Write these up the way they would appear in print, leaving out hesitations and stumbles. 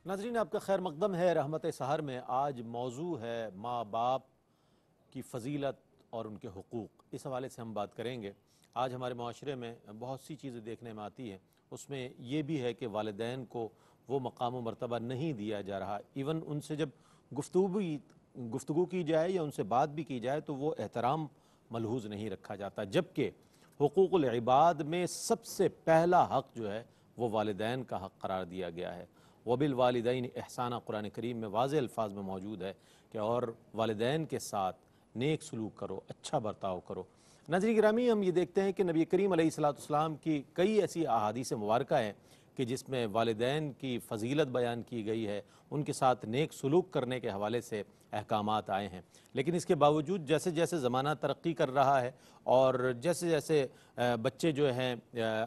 ناظرین آپ کا خیر مقدم ہے رحمت سحر میں۔ آج موضوع ہے ماں باپ کی فضیلت اور ان کے حقوق، اس حوالے سے ہم بات کریں گے۔ آج ہمارے معاشرے میں بہت سی چیزیں دیکھنے میں آتی ہیں، اس میں یہ بھی ہے کہ والدین کو وہ مقام و مرتبہ نہیں دیا جا رہا۔ ایون ان سے جب گفتگو کی جائے یا ان سے بات بھی کی جائے تو وہ احترام ملحوظ نہیں رکھا جاتا، جبکہ حقوق العباد میں سب سے پہلا حق جو ہے وہ والدین کا حق قرار دیا گیا ہے۔ وَبِالْوَالِدَيْنِ احسانًا قرآن کریم میں واضح الفاظ میں موجود ہے کہ اور والدین کے ساتھ نیک سلوک کرو، اچھا برتاؤ کرو۔ ناظرین گرامی، ہم یہ دیکھتے ہیں کہ نبی کریم علیہ السلام کی کئی ایسی احادیث مبارکہ ہیں کہ جس میں والدین کی فضیلت بیان کی گئی ہے، ان کے ساتھ نیک سلوک کرنے کے حوالے سے احکامات آئے ہیں۔ لیکن اس کے باوجود جیسے جیسے زمانہ ترقی کر رہا ہے اور جیسے جیسے بچے جو ہیں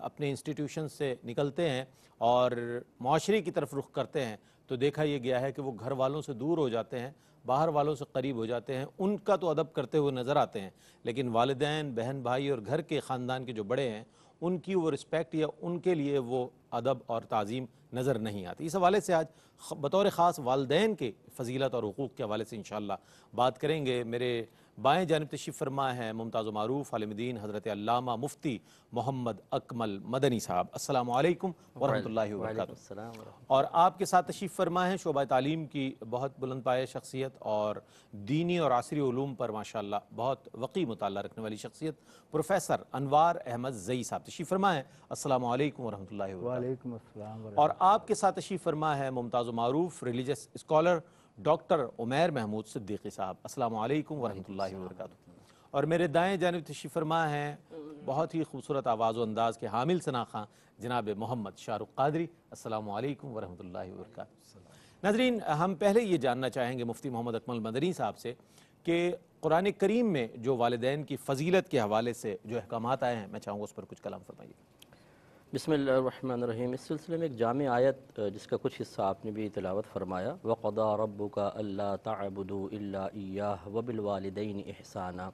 اپنے انسٹیٹیوشن سے نکلتے ہیں اور معاشرے کی طرف رخ کرتے ہیں تو دیکھا یہ گیا ہے کہ وہ گھر والوں سے دور ہو جاتے ہیں، باہر والوں سے قریب ہو جاتے ہیں، ان کا تو ادب کرتے ہوئے نظر آتے ہیں، لیکن والدین، بہن بھائی اور گھر کے خاندان کے جو بڑے ہیں ان کی وہ رسپیکٹ یا ان کے لیے وہ ادب اور تعظیم نظر نہیں آتی۔ اس حوالے سے آج بطور خاص والدین کے فضیلت اور حقوق کے حوالے سے انشاءاللہ بات کریں گے۔ میرے بائیں جانب تشریف فرما ہے ممتاز و معروف عالم دین حضرت علامہ مفتی محمد اکمل مدنی صاحب۔ السلام علیکم ورحمۃ اللہ وبرکاتہ۔ اور آپ کے ساتھ تشریف فرما ہے شعبہ تعلیم کی بہت بلند پایہ شخصیت اور دینی اور عصری علوم پر ماشاءاللہ بہت وقی مطالعہ رکھنے والی شخصیت پروفیسر انوار احمد زئی صاحب تشریف فرما ہے۔ السلام علیکم ورحمۃ اللہ وبرکاتہ۔ وعلیکم السلام ورحمۃ اور آپ کے ساتھ تشریف فرما ہے ممتاز و معروف religious scholar doctor Umair Mahmood Siddiqui صاحب۔ السلام علیکم ورحمۃ اللہ وبرکاتہ۔ اور میرے دائیں جانب تشریف فرما ہیں بہت ہی خوبصورت آواز و انداز کے حامل ثنا خواں جناب محمد شاہ رخ قادری۔ السلام علیکم ورحمۃ اللہ وبرکاتہ۔ ناظرین ہم پہلے یہ جاننا چاہیں گے مفتی محمد اکمل مدنی صاحب سے کہ قرآن کریم میں جو والدین کی فضیلت کے حوالے سے جو احکامات آئے ہیں میں چاہوں گا اس پر کچھ کلام فرمائیے۔ بسم اللہ الرحمن الرحیم۔ اس سلسلے میں ایک جامع آیت جس کا کچھ حصہ آپ نے بھی تلاوت فرمایا، وَقَضَىٰ رَبُّكَ أَلَّا تَعْبُدُوا إِلَّا إِيَّاهُ وَبِالْوَالِدَيْنِ إِحْسَانًا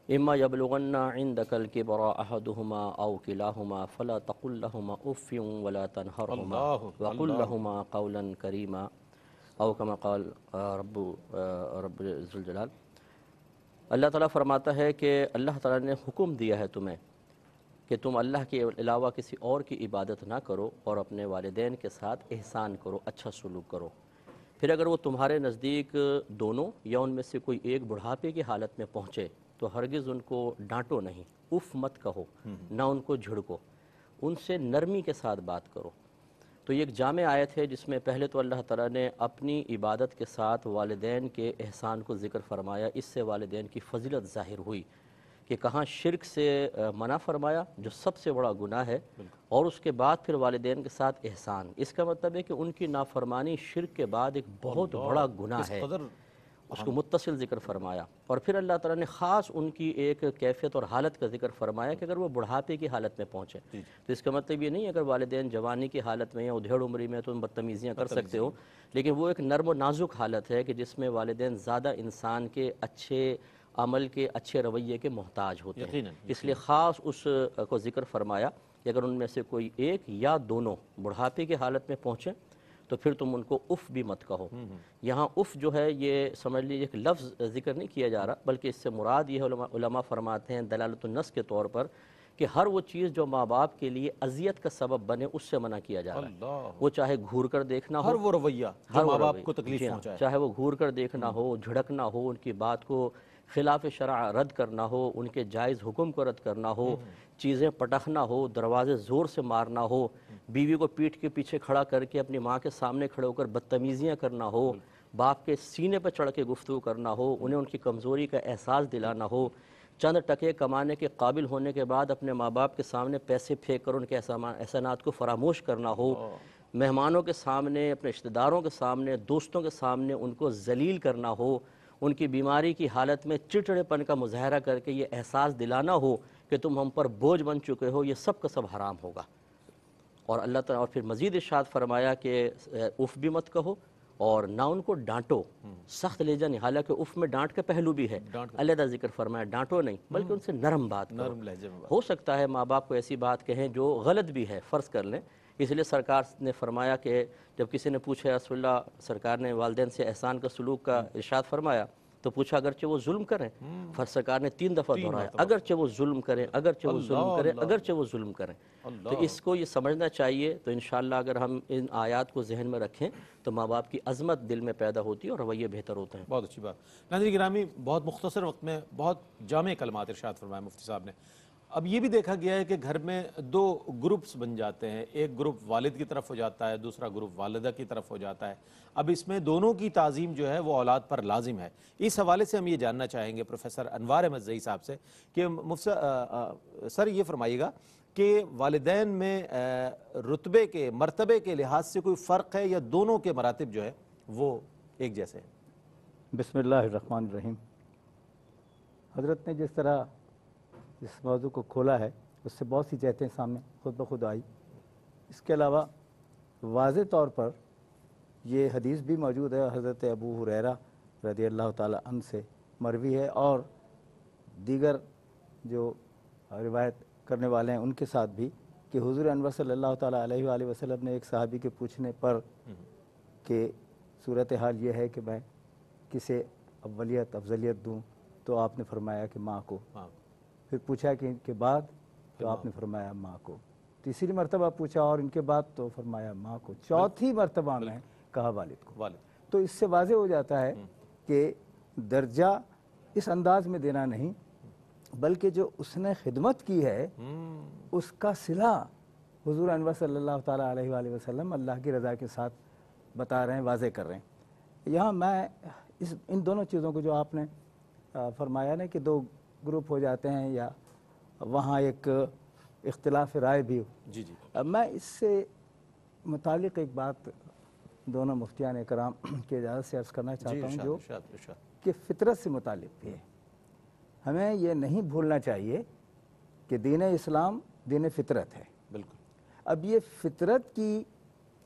إِمَّا يَبْلُغَنَّ عِندَكَ الْكِبَرَ أَحَدُهُمَا أَوْ كِلَاهُمَا فَلَا تَقُل لَّهُمَا أُفٍّ وَلَا تَنْهَرْهُمَا وَقُل لَّهُمَا قَوْلًا كَرِيمًا أو كما قال رب ذو الجلال۔ اللہ تعالیٰ فرماتا ہے کہ اللہ تعالیٰ نے حکم دیا ہے تمہیں کہ تم اللہ کے علاوہ کسی اور کی عبادت نہ کرو اور اپنے والدین کے ساتھ احسان کرو، اچھا سلوک کرو۔ پھر اگر وہ تمہارے نزدیک دونوں یا ان میں سے کوئی ایک بڑھاپے کی حالت میں پہنچے تو ہرگز ان کو ڈانٹو نہیں، اف مت کہو، نہ ان کو جھڑکو، ان سے نرمی کے ساتھ بات کرو۔ تو یہ ایک جامع آیت ہے جس میں پہلے تو اللہ تعالیٰ نے اپنی عبادت کے ساتھ والدین کے احسان کو ذکر فرمایا، اس سے والدین کی فضیلت ظاہر ہوئی کہ کہاں شرک سے منع فرمایا جو سب سے بڑا گناہ ہے، اور اس کے بعد پھر والدین کے ساتھ احسان۔ اس کا مطلب ہے کہ ان کی نافرمانی شرک کے بعد ایک بہت بڑا گناہ ہے، اس کو متصل ذکر فرمایا۔ اور پھر اللہ تعالیٰ نے خاص ان کی ایک کیفیت اور حالت کا ذکر فرمایا کہ اگر وہ بڑھاپے کی حالت میں پہنچے تو اس کا مطلب یہ نہیں اگر والدین جوانی کی حالت میں یا ادھیڑ عمری میں تو تم بدتمیزیاں کر سکتے ہو، لیکن وہ ایک نرم و نازک حالت ہے کہ جس میں والدین زیادہ انسان کے اچھے عمل کے، اچھے رویے کے محتاج ہوتے ہیں۔ اس لیے خاص اس کو ذکر فرمایا کہ اگر ان میں سے کوئی ایک یا دونوں بڑھاپے کی حالت میں پہنچیں تو پھر تم ان کو اف بھی مت کہو۔ یہاں اف جو ہے یہ سمجھ لیجیے ایک لفظ ذکر نہیں کیا جا رہا، بلکہ اس سے مراد یہ علماء فرماتے ہیں دلالت النص کے طور پر کہ ہر وہ چیز جو ماں باپ کے لیے اذیت کا سبب بنے اس سے منع کیا جا رہا ہے۔ وہ چاہے گھور کر دیکھنا ہو، ہر وہ رویہ جو ماں باپ کو تکلیف پہنچائے، چاہے وہ گھور کر دیکھنا ہو، جھڑکنا ہو، ان کی بات کو خلاف شرع رد کرنا ہو، ان کے جائز حکم کو رد کرنا ہو، چیزیں پٹخنا ہو، دروازے زور سے مارنا ہو، بیوی کو پیٹھ کے پیچھے کھڑا کر کے اپنی ماں کے سامنے کھڑے ہو کر بدتمیزیاں کرنا ہو، باپ کے سینے پہ چڑھ کے گفتگو کرنا ہو، انہیں ان کی کمزوری کا احساس دلانا ہو، چند ٹکے کمانے کے قابل ہونے کے بعد اپنے ماں باپ کے سامنے پیسے پھینک کر ان کے احسانات کو فراموش کرنا ہو، مہمانوں کے سامنے، اپنے رشتہ داروں کے سامنے، دوستوں کے سامنے ان کو ذلیل کرنا ہو، ان کی بیماری کی حالت میں چڑچڑے پن کا مظاہرہ کر کے یہ احساس دلانا ہو کہ تم ہم پر بوجھ بن چکے ہو، یہ سب کا سب حرام ہوگا۔ اور اللہ تعالیٰ اور پھر مزید ارشاد فرمایا کہ اف بھی مت کہو اور نہ ان کو ڈانٹو، سخت لہجہ نہیں، حالانکہ اف میں ڈانٹ کا پہلو بھی ہے، علیحدہ ذکر فرمایا ڈانٹو نہیں بلکہ ان سے نرم بات کرو۔ ہو سکتا ہے ماں باپ کو ایسی بات کہیں جو غلط بھی ہے، فرض کر لیں اس لیے سرکار نے فرمایا کہ جب کسی نے پوچھا یا رسول اللہ، سرکار نے والدین سے احسان کا سلوک کا ارشاد فرمایا تو پوچھا اگرچہ وہ ظلم کریں، سرکار نے 3 دفعہ دہرایا اگرچہ وہ ظلم کریں، اگرچہ وہ ظلم کریں، اگرچہ وہ ظلم کریں۔ تو اس کو یہ سمجھنا چاہیے۔ تو انشاءاللہ اگر ہم ان آیات کو ذہن میں رکھیں تو ماں باپ کی عظمت دل میں پیدا ہوتی ہے اور رویے بہتر ہوتے ہیں۔ بہت اچھی بات۔ ناظرین گرامی، بہت مختصر وقت میں بہت جامع کلمات ارشاد فرمایا مفتی صاحب نے۔ اب یہ بھی دیکھا گیا ہے کہ گھر میں 2 گروپس بن جاتے ہیں، ایک گروپ والد کی طرف ہو جاتا ہے، دوسرا گروپ والدہ کی طرف ہو جاتا ہے۔ اب اس میں دونوں کی تعظیم جو ہے وہ اولاد پر لازم ہے۔ اس حوالے سے ہم یہ جاننا چاہیں گے پروفیسر انوار احمد زئی صاحب سے کہ سر یہ فرمائیے گا کہ والدین میں رتبے کے مرتبے کے لحاظ سے کوئی فرق ہے یا دونوں کے مراتب جو ہے وہ ایک جیسے ہیں؟ بسم اللہ الرحمن الرحیم۔ حضرت نے جس طرح اس موضوع کو کھولا ہے اس سے بہت سی جہتیں سامنے خود بخود آئی۔ اس کے علاوہ واضح طور پر یہ حدیث بھی موجود ہے حضرت ابو ہریرہ رضی اللہ تعالی عنہ سے مروی ہے، اور دیگر جو روایت کرنے والے ہیں ان کے ساتھ بھی، کہ حضور انور صلی اللہ تعالی علیہ وآلہ وسلم نے ایک صحابی کے پوچھنے پر کہ صورتحال یہ ہے کہ میں کسے افضلیت دوں، تو آپ نے فرمایا کہ ماں کو۔ پھر پوچھا کہ ان کے بعد، تو آپ نے فرمایا ماں کو۔ تیسری مرتبہ پوچھا اور ان کے بعد، تو فرمایا ماں کو۔ چوتھی مرتبہ میں کہا والد کو۔ تو اس سے واضح ہو جاتا ہے کہ درجہ اس انداز میں دینا نہیں، بلکہ جو اس نے خدمت کی ہے اس کا صلہ حضور انور صلی اللہ تعالیٰ علیہ وآلہ وسلم اللہ کی رضا کے ساتھ بتا رہے ہیں، واضح کر رہے ہیں۔ یہاں میں ان دونوں چیزوں کو جو آپ نے فرمایا نا کہ 2 گروپ ہو جاتے ہیں یا وہاں ایک اختلاف رائے بھی ہو، میں اس سے متعلق ایک بات دونوں مفتیان کرام کی اجازت سے عرض کرنا چاہتا ہوں، جو کہ فطرت سے متعلق بھی ہے۔ ہمیں یہ نہیں بھولنا چاہیے کہ دین اسلام دین فطرت ہے۔ بالکل۔ اب یہ فطرت کی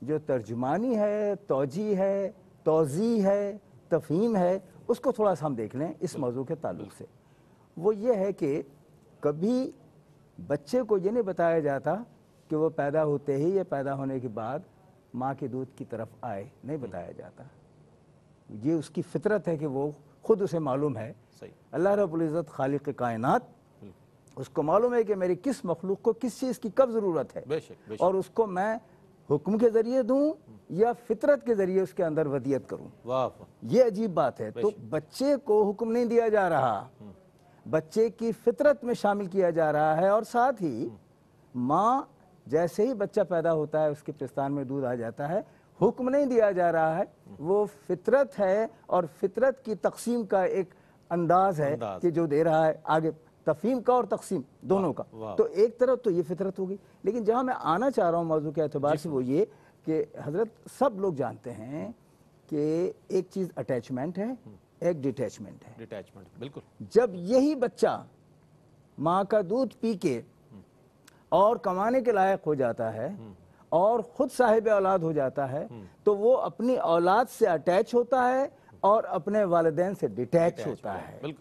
جو ترجمانی ہے، توجیہ ہے، توضیح ہے، تفہیم ہے، اس کو تھوڑا سا ہم دیکھ لیں اس موضوع کے تعلق سے۔ وہ یہ ہے کہ کبھی بچے کو یہ نہیں بتایا جاتا کہ وہ پیدا ہوتے ہی یا پیدا ہونے کے بعد ماں کے دودھ کی طرف آئے، نہیں بتایا جاتا۔ یہ اس کی فطرت ہے کہ وہ خود اسے معلوم ہے۔ اللہ رب العزت خالق کائنات، اس کو معلوم ہے کہ میری کس مخلوق کو کس چیز کی کب ضرورت ہے، اور اس کو میں حکم کے ذریعے دوں یا فطرت کے ذریعے اس کے اندر ودیت کروں۔ یہ عجیب بات ہے۔ تو بچے کو حکم نہیں دیا جا رہا، بچے کی فطرت میں شامل کیا جا رہا ہے، اور ساتھ ہی ماں جیسے ہی بچہ پیدا ہوتا ہے اس کے پستان میں دودھ آ جاتا ہے، حکم نہیں دیا جا رہا ہے، وہ فطرت ہے، اور فطرت کی تقسیم کا ایک انداز ہے کہ جو دے رہا ہے آگے، تفہیم کا اور تقسیم دونوں کا۔ تو ایک طرف تو یہ فطرت ہوگی، لیکن جہاں میں آنا چاہ رہا ہوں موضوع کے اعتبار سے وہ یہ کہ حضرت سب لوگ جانتے ہیں کہ ایک چیز اٹیچمنٹ ہے، ایک ڈیٹیچمنٹ ہے۔ بالکل۔ جب یہی بچہ ماں کا دودھ پی کے اور کمانے کے لائق ہو جاتا ہے اور خود صاحب اولاد ہو جاتا ہے، تو وہ اپنی اولاد سے اٹیچ ہوتا ہے اور اپنے والدین سے ڈیٹیچ ہوتا ہے۔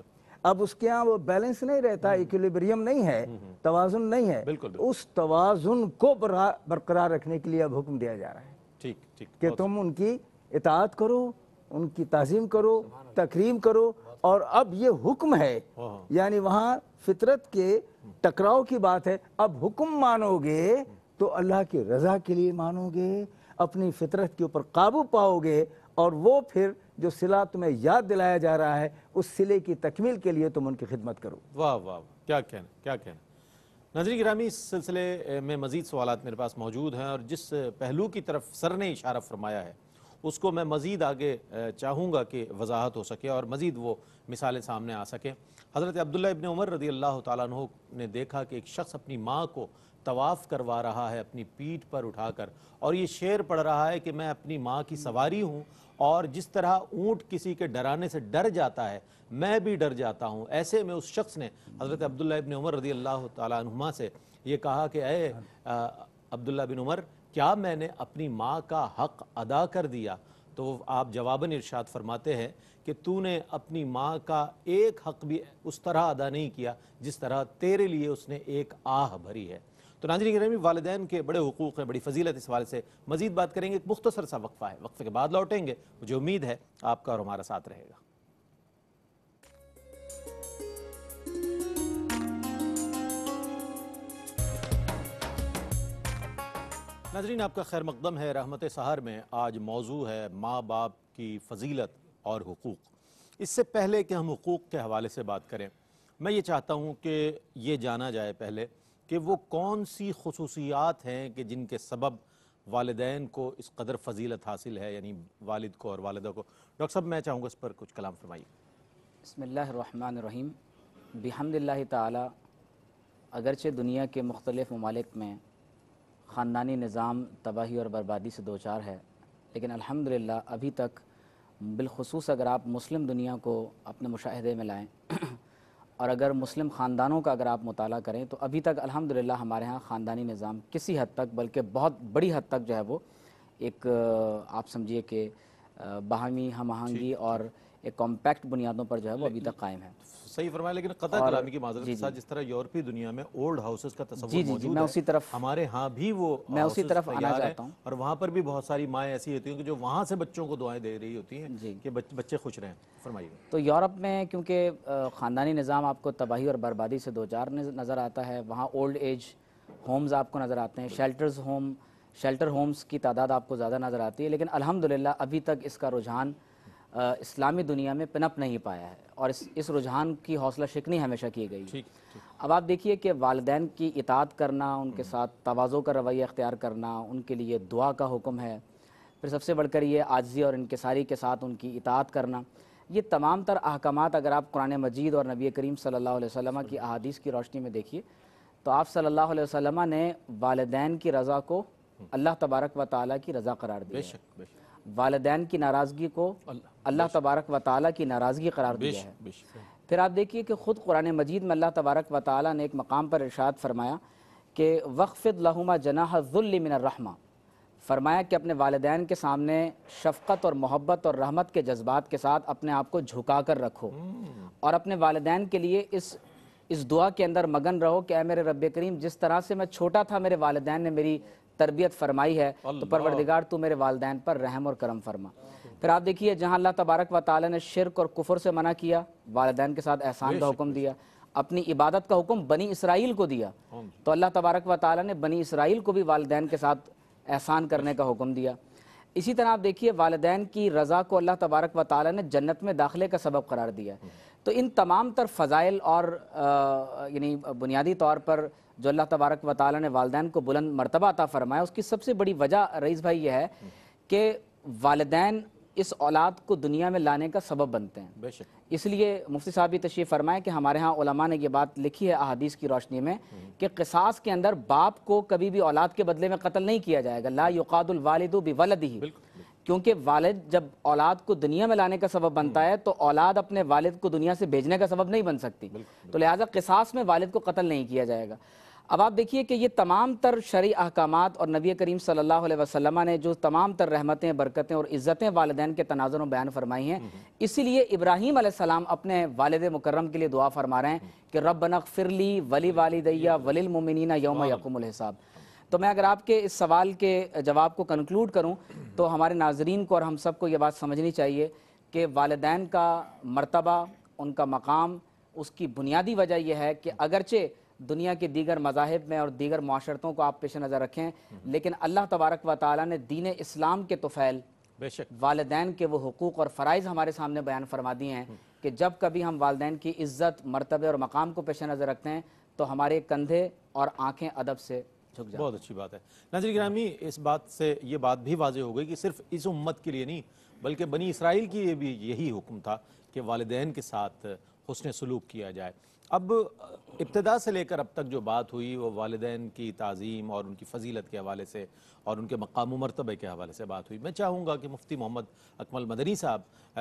اب اس کے ہاں وہ بیلنس نہیں رہتا، ایکولیبریم نہیں ہے، توازن نہیں ہے۔ اس توازن کو برقرار رکھنے کے لیے اب حکم دیا جا رہا ہے کہ تم ان کی اطاعت کرو، ان کی تعظیم کرو، تکریم کرو۔ اور اب یہ حکم ہے، یعنی وہاں فطرت کے ٹکراؤ کی بات ہے۔ اب حکم مانو گے تو اللہ کی رضا کے لیے مانو گے، اپنی فطرت کے اوپر قابو پاؤ گے، اور وہ پھر جو صلہ تمہیں یاد دلایا جا رہا ہے اس صلے کی تکمیل کے لیے تم ان کی خدمت کرو۔ واہ واہ، کیا کہنا، کیا کہنا۔ ناظرین گرامی، اس سلسلے میں مزید سوالات میرے پاس موجود ہیں، اور جس پہلو کی طرف سر نے اشارہ فرمایا ہے اس کو میں مزید آگے چاہوں گا کہ وضاحت ہو سکے اور مزید وہ مثالیں سامنے آ سکیں۔ حضرت عبداللہ ابن عمر رضی اللہ تعالیٰ عنہ نے دیکھا کہ ایک شخص اپنی ماں کو طواف کروا رہا ہے اپنی پیٹھ پر اٹھا کر، اور یہ شعر پڑھ رہا ہے کہ میں اپنی ماں کی سواری ہوں، اور جس طرح اونٹ کسی کے ڈرانے سے ڈر جاتا ہے میں بھی ڈر جاتا ہوں۔ ایسے میں اس شخص نے حضرت عبداللہ ابن عمر رضی اللہ تعالیٰ عنہما سے یہ کہا کہ اے عبداللہ بن عمر، کیا میں نے اپنی ماں کا حق ادا کر دیا؟ تو آپ جواباً ارشاد فرماتے ہیں کہ تو نے اپنی ماں کا ایک حق بھی اس طرح ادا نہیں کیا جس طرح تیرے لیے اس نے ایک آہ بھری ہے۔ تو ناظرین گرامی، والدین کے بڑے حقوق ہیں، بڑی فضیلت، اس حوالے سے مزید بات کریں گے۔ ایک مختصر سا وقفہ ہے، وقفے کے بعد لوٹیں گے۔ مجھے امید ہے آپ کا اور ہمارا ساتھ رہے گا۔ ناظرین، آپ کا خیر مقدم ہے رحمت سحر میں۔ آج موضوع ہے ماں باپ کی فضیلت اور حقوق۔ اس سے پہلے کہ ہم حقوق کے حوالے سے بات کریں، میں یہ چاہتا ہوں کہ یہ جانا جائے پہلے کہ وہ کون سی خصوصیات ہیں کہ جن کے سبب والدین کو اس قدر فضیلت حاصل ہے، یعنی والد کو اور والدہ کو۔ ڈاکٹر صاحب، میں چاہوں گا اس پر کچھ کلام فرمائیے۔ بسم اللہ الرحمن الرحیم۔ بحمد اللہ تعالی، اگرچہ دنیا کے مختلف ممالک میں خاندانی نظام تباہی اور بربادی سے دوچار ہے، لیکن الحمدللہ ابھی تک، بالخصوص اگر آپ مسلم دنیا کو اپنے مشاہدے میں لائیں اور اگر مسلم خاندانوں کا اگر آپ مطالعہ کریں، تو ابھی تک الحمدللہ ہمارے ہاں خاندانی نظام کسی حد تک، بلکہ بہت بڑی حد تک جو ہے وہ ایک آپ سمجھیے کہ باہمی ہم آہنگی اور ایک کمپیکٹ بنیادوں پر جو ہے وہ ابھی تک قائم ہے۔ صحیح فرمایا، لیکن قطع کلامی کی معذرت کے ساتھ، جس طرح یورپی دنیا میں اولڈ ہاؤسز کا تصور موجود میں ہے، اسی طرف ہمارے ہاں بھی وہ میں اسی طرف آنا تیار ہیں، چاہتا ہوں۔ اور وہاں پر بھی بہت ساری مائیں ایسی ہوتی ہیں کہ جو وہاں سے بچوں کو دعائیں دے رہی ہوتی ہیں کہ بچے خوش رہیں۔ فرمائیے۔ تو یورپ میں کیونکہ خاندانی نظام آپ کو تباہی اور بربادی سے دوچار نظر آتا ہے، وہاں اولڈ ایج ہومز آپ کو نظر آتے ہیں، شیلٹر ہومز کی تعداد آپ کو زیادہ نظر آتی ہے، لیکن الحمدللہ ابھی تک اس کا رجحان اسلامی دنیا میں پنپ نہیں پایا ہے، اور اس رجحان کی حوصلہ شکنی ہمیشہ کی گئی ہے۔ اب آپ دیکھیے کہ والدین کی اطاعت کرنا، ان کے ساتھ تواضع کا رویہ اختیار کرنا، ان کے لیے دعا کا حکم ہے، پھر سب سے بڑھ کر یہ عاجزی اور انکساری کے ساتھ ان کی اطاعت کرنا، یہ تمام تر احکامات اگر آپ قرآن مجید اور نبی کریم صلی اللہ علیہ وسلم کی احادیث کی روشنی میں دیکھیے، تو آپ صلی اللہ علیہ وسلم نے والدین کی رضا کو اللہ تبارک و تعالیٰ کی رضا قرار دیا ہے، والدین کی ناراضگی کو اللہ تبارک و تعالیٰ کی ناراضگی قرار دیا ہے۔ پھر آپ دیکھیے کہ خود قرآن مجید میں اللہ تبارک و تعالیٰ نے ایک مقام پر ارشاد فرمایا کہ وَخْفِضْ لَهُمَا جَنَاحَ الذُّلِّ مِنَ الرَّحْمَةِ، فرمایا کہ اپنے والدین کے سامنے شفقت اور محبت اور رحمت کے جذبات کے ساتھ اپنے آپ کو جھکا کر رکھو، اور اپنے والدین کے لیے اس دعا کے اندر مگن رہو کہ اے میرے رب کریم، جس طرح سے میں چھوٹا تھا میرے والدین نے میری تربیت فرمائی ہے، تو پروردگار تو میرے والدین پر رحم اور کرم فرما۔ پھر آپ دیکھیے جہاں اللہ تبارک و تعالی نے شرک اور کفر سے منع کیا، والدین کے ساتھ احسان کا حکم دیا، اپنی عبادت کا حکم بنی اسرائیل کو دیا، تو اللہ تبارک و تعالی نے بنی اسرائیل کو بھی والدین کے ساتھ احسان کرنے کا حکم دیا۔ اسی طرح آپ دیکھیے والدین کی رضا کو اللہ تبارک و تعالی نے جنت میں داخلے کا سبب قرار دیا ہے۔ تو ان تمام تر فضائل اور یعنی بنیادی طور پر جو اللہ تبارک و تعالی نے والدین کو بلند مرتبہ عطا فرمایا، اس کی سب سے بڑی وجہ رئیس بھائی یہ ہے کہ والدین اس اولاد کو دنیا میں لانے کا سبب بنتے ہیں۔ بے شک۔ اس لیے مفتی صاحب بھی تشریف فرمائیں کہ ہمارے ہاں علماء نے یہ بات لکھی ہے احادیث کی روشنی میں کہ قصاص کے اندر باپ کو کبھی بھی اولاد کے بدلے میں قتل نہیں کیا جائے گا، لا یقاد الوالد بولدہ، کیونکہ والد جب اولاد کو دنیا میں لانے کا سبب بنتا ہے تو اولاد اپنے والد کو دنیا سے بھیجنے کا سبب نہیں بن سکتی، تو لہٰذا قصاص میں والد کو قتل نہیں کیا جائے گا۔ اب آپ دیکھیے کہ یہ تمام تر شرعی احکامات اور نبی کریم صلی اللہ علیہ وسلم نے جو تمام تر رحمتیں، برکتیں اور عزتیں والدین کے تناظر میں بیان فرمائی ہیں، اسی لیے ابراہیم علیہ السلام اپنے والد مکرم کے لیے دعا فرما رہے ہیں کہ ربنا اغفر لی ولی والدیہ وللمؤمنین یوم یقوم الحساب۔ تو میں اگر آپ کے اس سوال کے جواب کو کنکلوڈ کروں تو ہمارے ناظرین کو اور ہم سب کو یہ بات سمجھنی چاہیے کہ والدین کا مرتبہ، ان کا مقام، اس کی بنیادی وجہ یہ ہے کہ اگرچہ دنیا کے دیگر مذاہب میں اور دیگر معاشرتوں کو آپ پیش نظر رکھیں، لیکن اللہ تبارک و تعالیٰ نے دین اسلام کے طفیل بے شک والدین کے وہ حقوق اور فرائض ہمارے سامنے بیان فرما دیے ہیں کہ جب کبھی ہم والدین کی عزت، مرتبے اور مقام کو پیش نظر رکھتے ہیں تو ہمارے کندھے اور آنکھیں ادب سے جھک جاتی ہیں۔ بہت اچھی بات ہے ناظرین گرامی، اس بات سے یہ بات بھی واضح ہو گئی کہ صرف اس امت کے لیے نہیں بلکہ بنی اسرائیل کے لیے بھی یہی حکم تھا کہ والدین کے ساتھ حسن سلوک کیا جائے۔ اب ابتدا سے لے کر اب تک جو بات ہوئی وہ والدین کی تعظیم اور ان کی فضیلت کے حوالے سے اور ان کے مقام و مرتبے کے حوالے سے بات ہوئی۔ میں چاہوں گا کہ مفتی محمد اکمل مدنی صاحب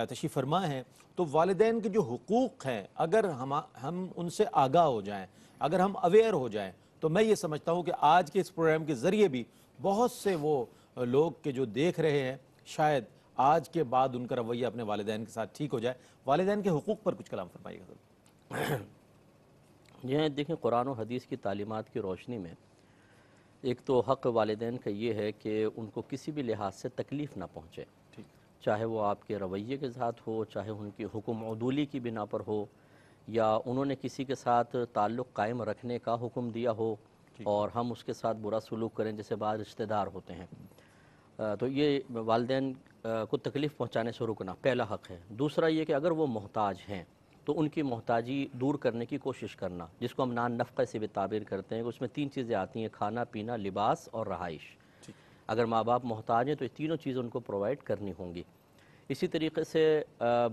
تشریف فرما ہیں، تو والدین کے جو حقوق ہیں اگر ہم ان سے آگاہ ہو جائیں، اگر ہم اویئر ہو جائیں، تو میں یہ سمجھتا ہوں کہ آج کے اس پروگرام کے ذریعے بھی بہت سے وہ لوگ کے جو دیکھ رہے ہیں شاید آج کے بعد ان کا رویہ اپنے والدین کے ساتھ ٹھیک ہو جائے۔ والدین کے حقوق پر کچھ کلام فرمائیے گا۔ یہ دیکھیں قرآن و حدیث کی تعلیمات کی روشنی میں ایک تو حق والدین کا یہ ہے کہ ان کو کسی بھی لحاظ سے تکلیف نہ پہنچے، ٹھیک، چاہے وہ آپ کے رویے کے ساتھ ہو، چاہے ان کی حکم عدولی کی بنا پر ہو، یا انہوں نے کسی کے ساتھ تعلق قائم رکھنے کا حکم دیا ہو اور ہم اس کے ساتھ برا سلوک کریں، جیسے بعض رشتہ دار ہوتے ہیں، تو یہ والدین کو تکلیف پہنچانے سے رکنا پہلا حق ہے۔ دوسرا یہ کہ اگر وہ محتاج ہیں تو ان کی محتاجی دور کرنے کی کوشش کرنا، جس کو ہم نان نفقہ سے بھی تعبیر کرتے ہیں، اس میں 3 چیزیں آتی ہیں: کھانا، پینا، لباس اور رہائش۔ اگر ماں باپ محتاج ہیں تو یہ تینوں چیزیں ان کو پرووائڈ کرنی ہوں گی۔ اسی طریقے سے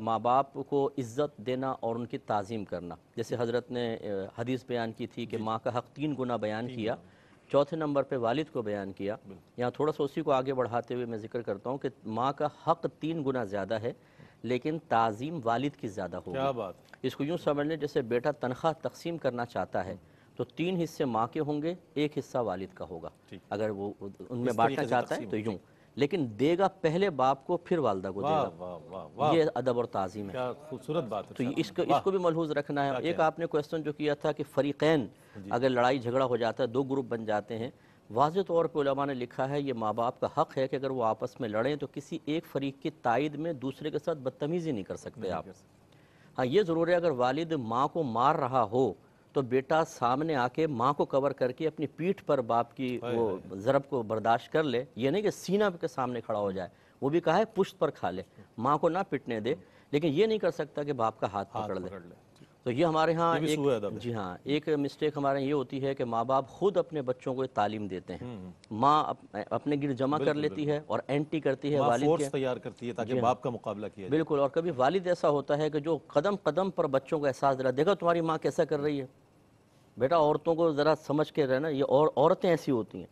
ماں باپ کو عزت دینا اور ان کی تعظیم کرنا، جیسے حضرت نے حدیث بیان کی تھی کہ ماں کا حق 3 گنا بیان کیا، چوتھے نمبر پہ والد کو بیان کیا۔ یہاں تھوڑا سا اسی کو آگے بڑھاتے ہوئے میں ذکر کرتا ہوں کہ ماں کا حق 3 گنا زیادہ ہے، لیکن تعظیم والد کی زیادہ ہوگی۔ کیا بات! اس کو یوں سمجھ لیں جیسے بیٹا تنخواہ تقسیم کرنا چاہتا ہے تو 3 حصے ماں کے ہوں گے، 1 حصہ والد کا ہوگا، اگر وہ ان میں بانٹنا چاہتا ہے تو یوں، لیکن دے گا پہلے باپ کو پھر والدہ کو دے واہ گا۔ واہ واہ واہ، یہ ادب اور تعظیم ہے۔ کیا خوبصورت بات ہے تو اس کو بھی ملحوظ رکھنا ہے۔ ایک آپ نے کویسچن جو کیا تھا کہ فریقین اگر لڑائی جھگڑا ہو جاتا ہے، 2 گروپ بن جاتے ہیں، واضح طور پہ علماء نے لکھا ہے یہ ماں باپ کا حق ہے کہ اگر وہ آپس میں لڑیں تو کسی ایک فریق کی تائید میں دوسرے کے ساتھ بدتمیزی نہیں کر سکتے آپ۔ ہاں یہ ضرور ہے اگر والد ماں کو مار رہا ہو تو بیٹا سامنے آ کے ماں کو کور کر کے اپنی پیٹھ پر باپ کی وہ ضرب کو برداشت کر لے، یہ نہیں کہ سینہ کے سامنے کھڑا ہو جائے، وہ بھی کہا ہے پشت پر کھا لے، ماں کو نہ پٹنے دے، لیکن یہ نہیں کر سکتا کہ باپ کا ہاتھ پکڑ لے۔ تو یہ ہمارے ہاں ایک جی ہاں ایک مسٹیک ہمارے یہ ہوتی ہے کہ ماں باپ خود اپنے بچوں کو تعلیم دیتے ہیں، ماں اپنے گرد جمع کر لیتی ہے اور اینٹی کرتی ہے والد فورس کے، تیار کرتی ہے تاکہ باپ کا مقابلہ کیا جائے۔ بالکل، اور کبھی والد ایسا ہوتا ہے کہ جو قدم قدم پر بچوں کو احساس دلا، دیکھو تمہاری ماں کیسا کر رہی ہے، بیٹا عورتوں کو ذرا سمجھ کے رہنا، یہ عورتیں ایسی ہوتی ہیں،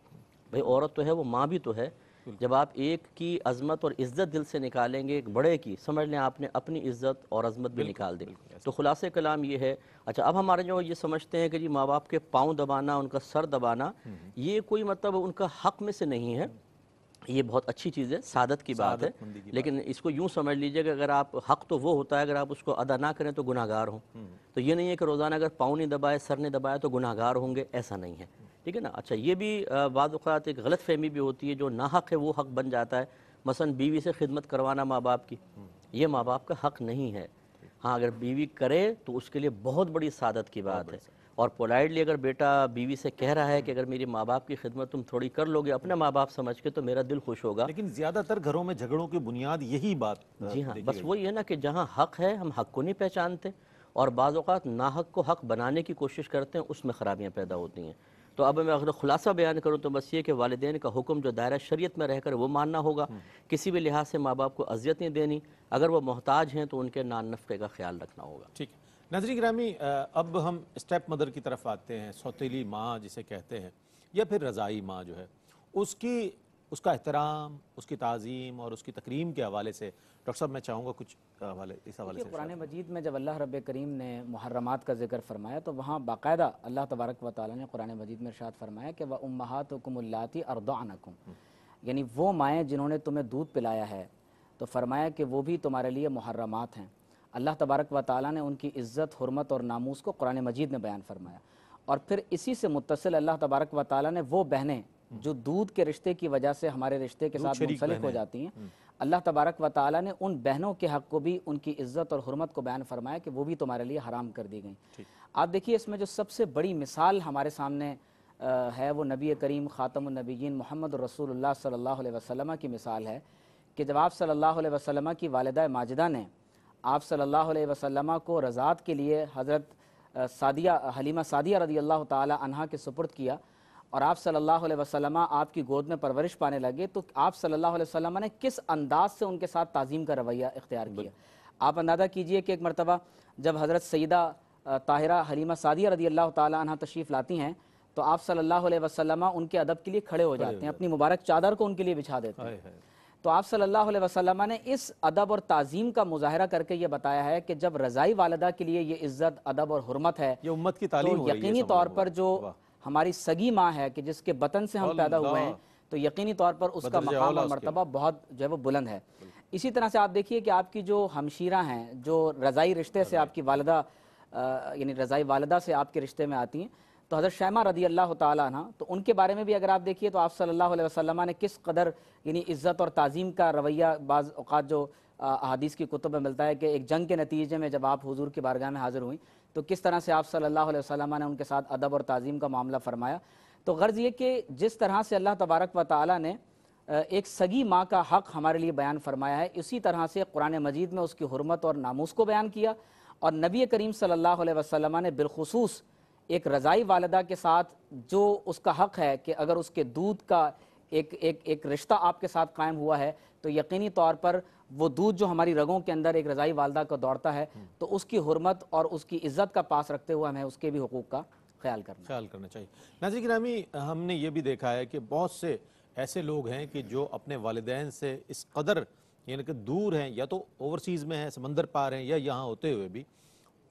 بھئی عورت تو ہے وہ ماں بھی تو ہے۔ جب آپ ایک کی عظمت اور عزت دل سے نکالیں گے، ایک بڑے کی، سمجھ لیں آپ نے اپنی عزت اور عظمت بھی نکال دی۔ تو خلاصہ کلام یہ ہے۔ اچھا اب ہمارے جو یہ سمجھتے ہیں کہ جی ماں باپ کے پاؤں دبانا، ان کا سر دبانا، یہ کوئی مطلب ان کا حق میں سے نہیں ہے، یہ بہت اچھی چیز ہے، سعادت کی بات ہے، لیکن اس کو یوں سمجھ لیجئے کہ اگر آپ حق تو وہ ہوتا ہے اگر آپ اس کو ادا نہ کریں تو گناہ گار ہوں، تو یہ نہیں ہے کہ روزانہ اگر پاؤں نہیں دبائے، سر نہیں دبایا تو گناہ گار ہوں گے، ایسا نہیں ہے، ٹھیک ہے نا۔ اچھا یہ بھی بعض اوقات ایک غلط فہمی بھی ہوتی ہے، جو ناحق ہے وہ حق بن جاتا ہے، مثلا بیوی سے خدمت کروانا ماں باپ کی، یہ ماں باپ کا حق نہیں ہے۔ ہاں اگر بیوی کرے تو اس کے لیے بہت بڑی سعادت کی بات ہے، اور پولائٹلی اگر بیٹا بیوی سے کہہ رہا ہے کہ اگر میری ماں باپ کی خدمت تم تھوڑی کر لو گے اپنے ماں باپ سمجھ کے تو میرا دل خوش ہوگا۔ لیکن زیادہ تر گھروں میں جھگڑوں کی بنیاد یہی بات جی ہاں، بس وہی ہے نا کہ جہاں حق ہے ہم حق کو نہیں پہچانتے، اور بعض اوقات ناحق کو حق بنانے کی کوشش کرتے ہیں، اس میں خرابیاں پیدا ہوتی ہیں۔ تو اب میں اگر خلاصہ بیان کروں تو بس یہ کہ والدین کا حکم جو دائرہ شریعت میں رہ کر وہ ماننا ہوگا، کسی بھی لحاظ سے ماں باپ کو اذیت نہیں دینی، اگر وہ محتاج ہیں تو ان کے نان نفقے کا خیال رکھنا ہوگا۔ ٹھیک ہے ناظرین گرامی، اب ہم اسٹیپ مدر کی طرف آتے ہیں، سوتیلی ماں جسے کہتے ہیں یا پھر رضائی ماں جو ہے، اس کا احترام، اس کی تعظیم اور اس کی تکریم کے حوالے سے ڈاکٹر صاحب میں چاہوں گا کچھ اس حوالے سے۔ قرآن مجید میں جب اللہ رب کریم نے محرمات کا ذکر فرمایا تو وہاں باقاعدہ اللہ تبارک و تعالیٰ نے قرآن مجید میں ارشاد فرمایا کہ وَأُمَّهَاتُكُمُ اللَّاتِي أَرْضَعْنَكُمْ، یعنی وہ مائیں جنہوں نے تمہیں دودھ پلایا ہے، تو فرمایا کہ وہ بھی تمہارے لیے محرمات ہیں۔ اللہ تبارک و تعالیٰ نے ان کی عزت، حرمت اور ناموس کو قرآن مجید میں بیان فرمایا، اور پھر اسی سے متصل اللہ تبارک و تعالیٰ نے وہ بہنیں جو دودھ کے رشتے کی وجہ سے ہمارے رشتے کے ساتھ منسلک ہو جاتی ہیں، اللہ تبارک و تعالیٰ نے ان بہنوں کے حق کو بھی، ان کی عزت اور حرمت کو بیان فرمایا کہ وہ بھی تمہارے لیے حرام کر دی گئیں۔ آپ دیکھیے اس میں جو سب سے بڑی مثال ہمارے سامنے ہے وہ نبی کریم خاتم النبیین محمد رسول اللہ صلی اللہ علیہ وسلم کی مثال ہے، کہ جب آپ صلی اللہ علیہ وسلم کی والدہ ماجدہ نے آپ صلی اللہ علیہ وسلم کو رضاعت کے لیے حضرت حلیمہ سعدیہ رضی اللہ تعالی عنہا کے سپرد کیا، اور آپ صلی اللہ علیہ وسلم آپ کی گود میں پرورش پانے لگے، تو آپ صلی اللہ علیہ وسلم نے کس انداز سے ان کے ساتھ تعظیم کا رویہ اختیار کیا۔ آپ اندازہ کیجئے کہ ایک مرتبہ جب حضرت سیدہ طاہرہ حلیمہ سعدیہ رضی اللہ تعالی عنہ تشریف لاتی ہیں تو آپ صلی اللہ علیہ وسلم ان کے ادب کے لیے کھڑے ہو جاتے ہیں، اپنی مبارک چادر کو ان کے لیے بچھا دیتے ہیں۔ تو آپ صلی اللہ علیہ وسلم نے اس ادب اور تعظیم کا مظاہرہ کر کے یہ بتایا ہے کہ جب رضائی والدہ کے لیے یہ عزت، ادب اور حرمت ہے، یہ امت کی تعلیم ہو رہی ہے، یقینی طور پر جو ہماری سگی ماں ہے کہ جس کے بطن سے ہم پیدا ہوئے ہیں، تو یقینی طور پر اس کا مقام اور مرتبہ بہت جو ہے وہ بلند ہے۔ اسی طرح سے آپ دیکھیے کہ آپ کی جو ہمشیرہ ہیں جو رضائی رشتے سے آپ کی والدہ یعنی رضائی والدہ سے آپ کے رشتے میں آتی ہیں، تو حضرت شیمہ رضی اللہ تعالیٰ عنہ، تو ان کے بارے میں بھی اگر آپ دیکھیے تو آپ صلی اللہ علیہ وسلم نے کس قدر یعنی عزت اور تعظیم کا رویہ بعض اوقات جو احادیث کی کتب میں ملتا ہے کہ ایک جنگ کے نتیجے میں جب آپ حضور کی بارگاہ میں حاضر ہوئیں تو کس طرح سے آپ صلی اللہ علیہ وسلم نے ان کے ساتھ ادب اور تعظیم کا معاملہ فرمایا۔ تو غرض یہ کہ جس طرح سے اللہ تبارک و تعالیٰ نے ایک سگی ماں کا حق ہمارے لیے بیان فرمایا ہے، اسی طرح سے قرآن مجید میں اس کی حرمت اور ناموس کو بیان کیا، اور نبی کریم صلی اللہ علیہ وسلم نے بالخصوص ایک رضائی والدہ کے ساتھ جو اس کا حق ہے کہ اگر اس کے دودھ کا ایک رشتہ آپ کے ساتھ قائم ہوا ہے تو یقینی طور پر وہ دودھ جو ہماری رگوں کے اندر ایک رضائی والدہ کو دوڑتا ہے تو اس کی حرمت اور اس کی عزت کا پاس رکھتے ہوئے ہمیں اس کے بھی حقوق کا خیال کرنا چاہیے۔ ناظرین گرامی، ہم نے یہ بھی دیکھا ہے کہ بہت سے ایسے لوگ ہیں کہ جو اپنے والدین سے اس قدر یعنی کہ دور ہیں، یا تو اوورسیز میں ہیں، سمندر پار ہیں، یا یہاں ہوتے ہوئے بھی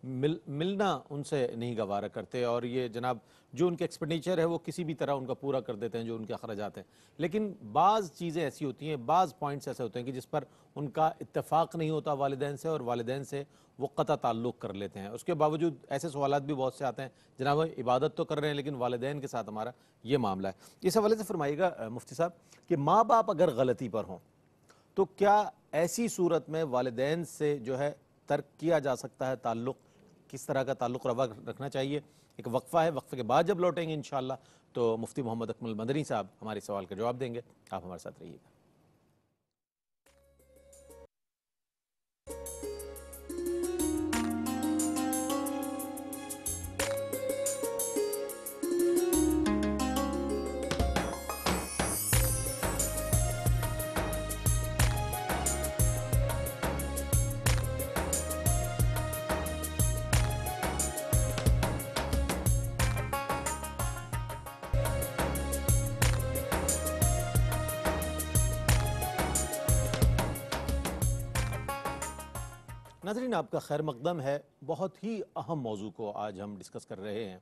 ملنا ان سے نہیں گوارا کرتے، اور یہ جناب جو ان کے ایکسپینڈیچر ہے وہ کسی بھی طرح ان کا پورا کر دیتے ہیں جو ان کے اخراجات ہیں۔ لیکن بعض چیزیں ایسی ہوتی ہیں، بعض پوائنٹس ایسے ہوتے ہیں کہ جس پر ان کا اتفاق نہیں ہوتا والدین سے، اور والدین سے وہ قطع تعلق کر لیتے ہیں۔ اس کے باوجود ایسے سوالات بھی بہت سے آتے ہیں، جناب عبادت تو کر رہے ہیں لیکن والدین کے ساتھ ہمارا یہ معاملہ ہے۔ اس حوالے سے فرمائیے گا مفتی صاحب کہ ماں باپ اگر غلطی پر ہوں تو کیا ایسی صورت میں والدین سے جو ہے ترک کیا جا سکتا ہے تعلق؟ کس طرح کا تعلق روا رکھنا چاہیے؟ ایک وقفہ ہے، وقفے کے بعد جب لوٹیں گے انشاءاللہ تو مفتی محمد اکمل مدنی صاحب ہمارے سوال کا جواب دیں گے۔ آپ ہمارے ساتھ رہیے گا۔ ناظرین، آپ کا خیر مقدم ہے۔ بہت ہی اہم موضوع کو آج ہم ڈسکس کر رہے ہیں،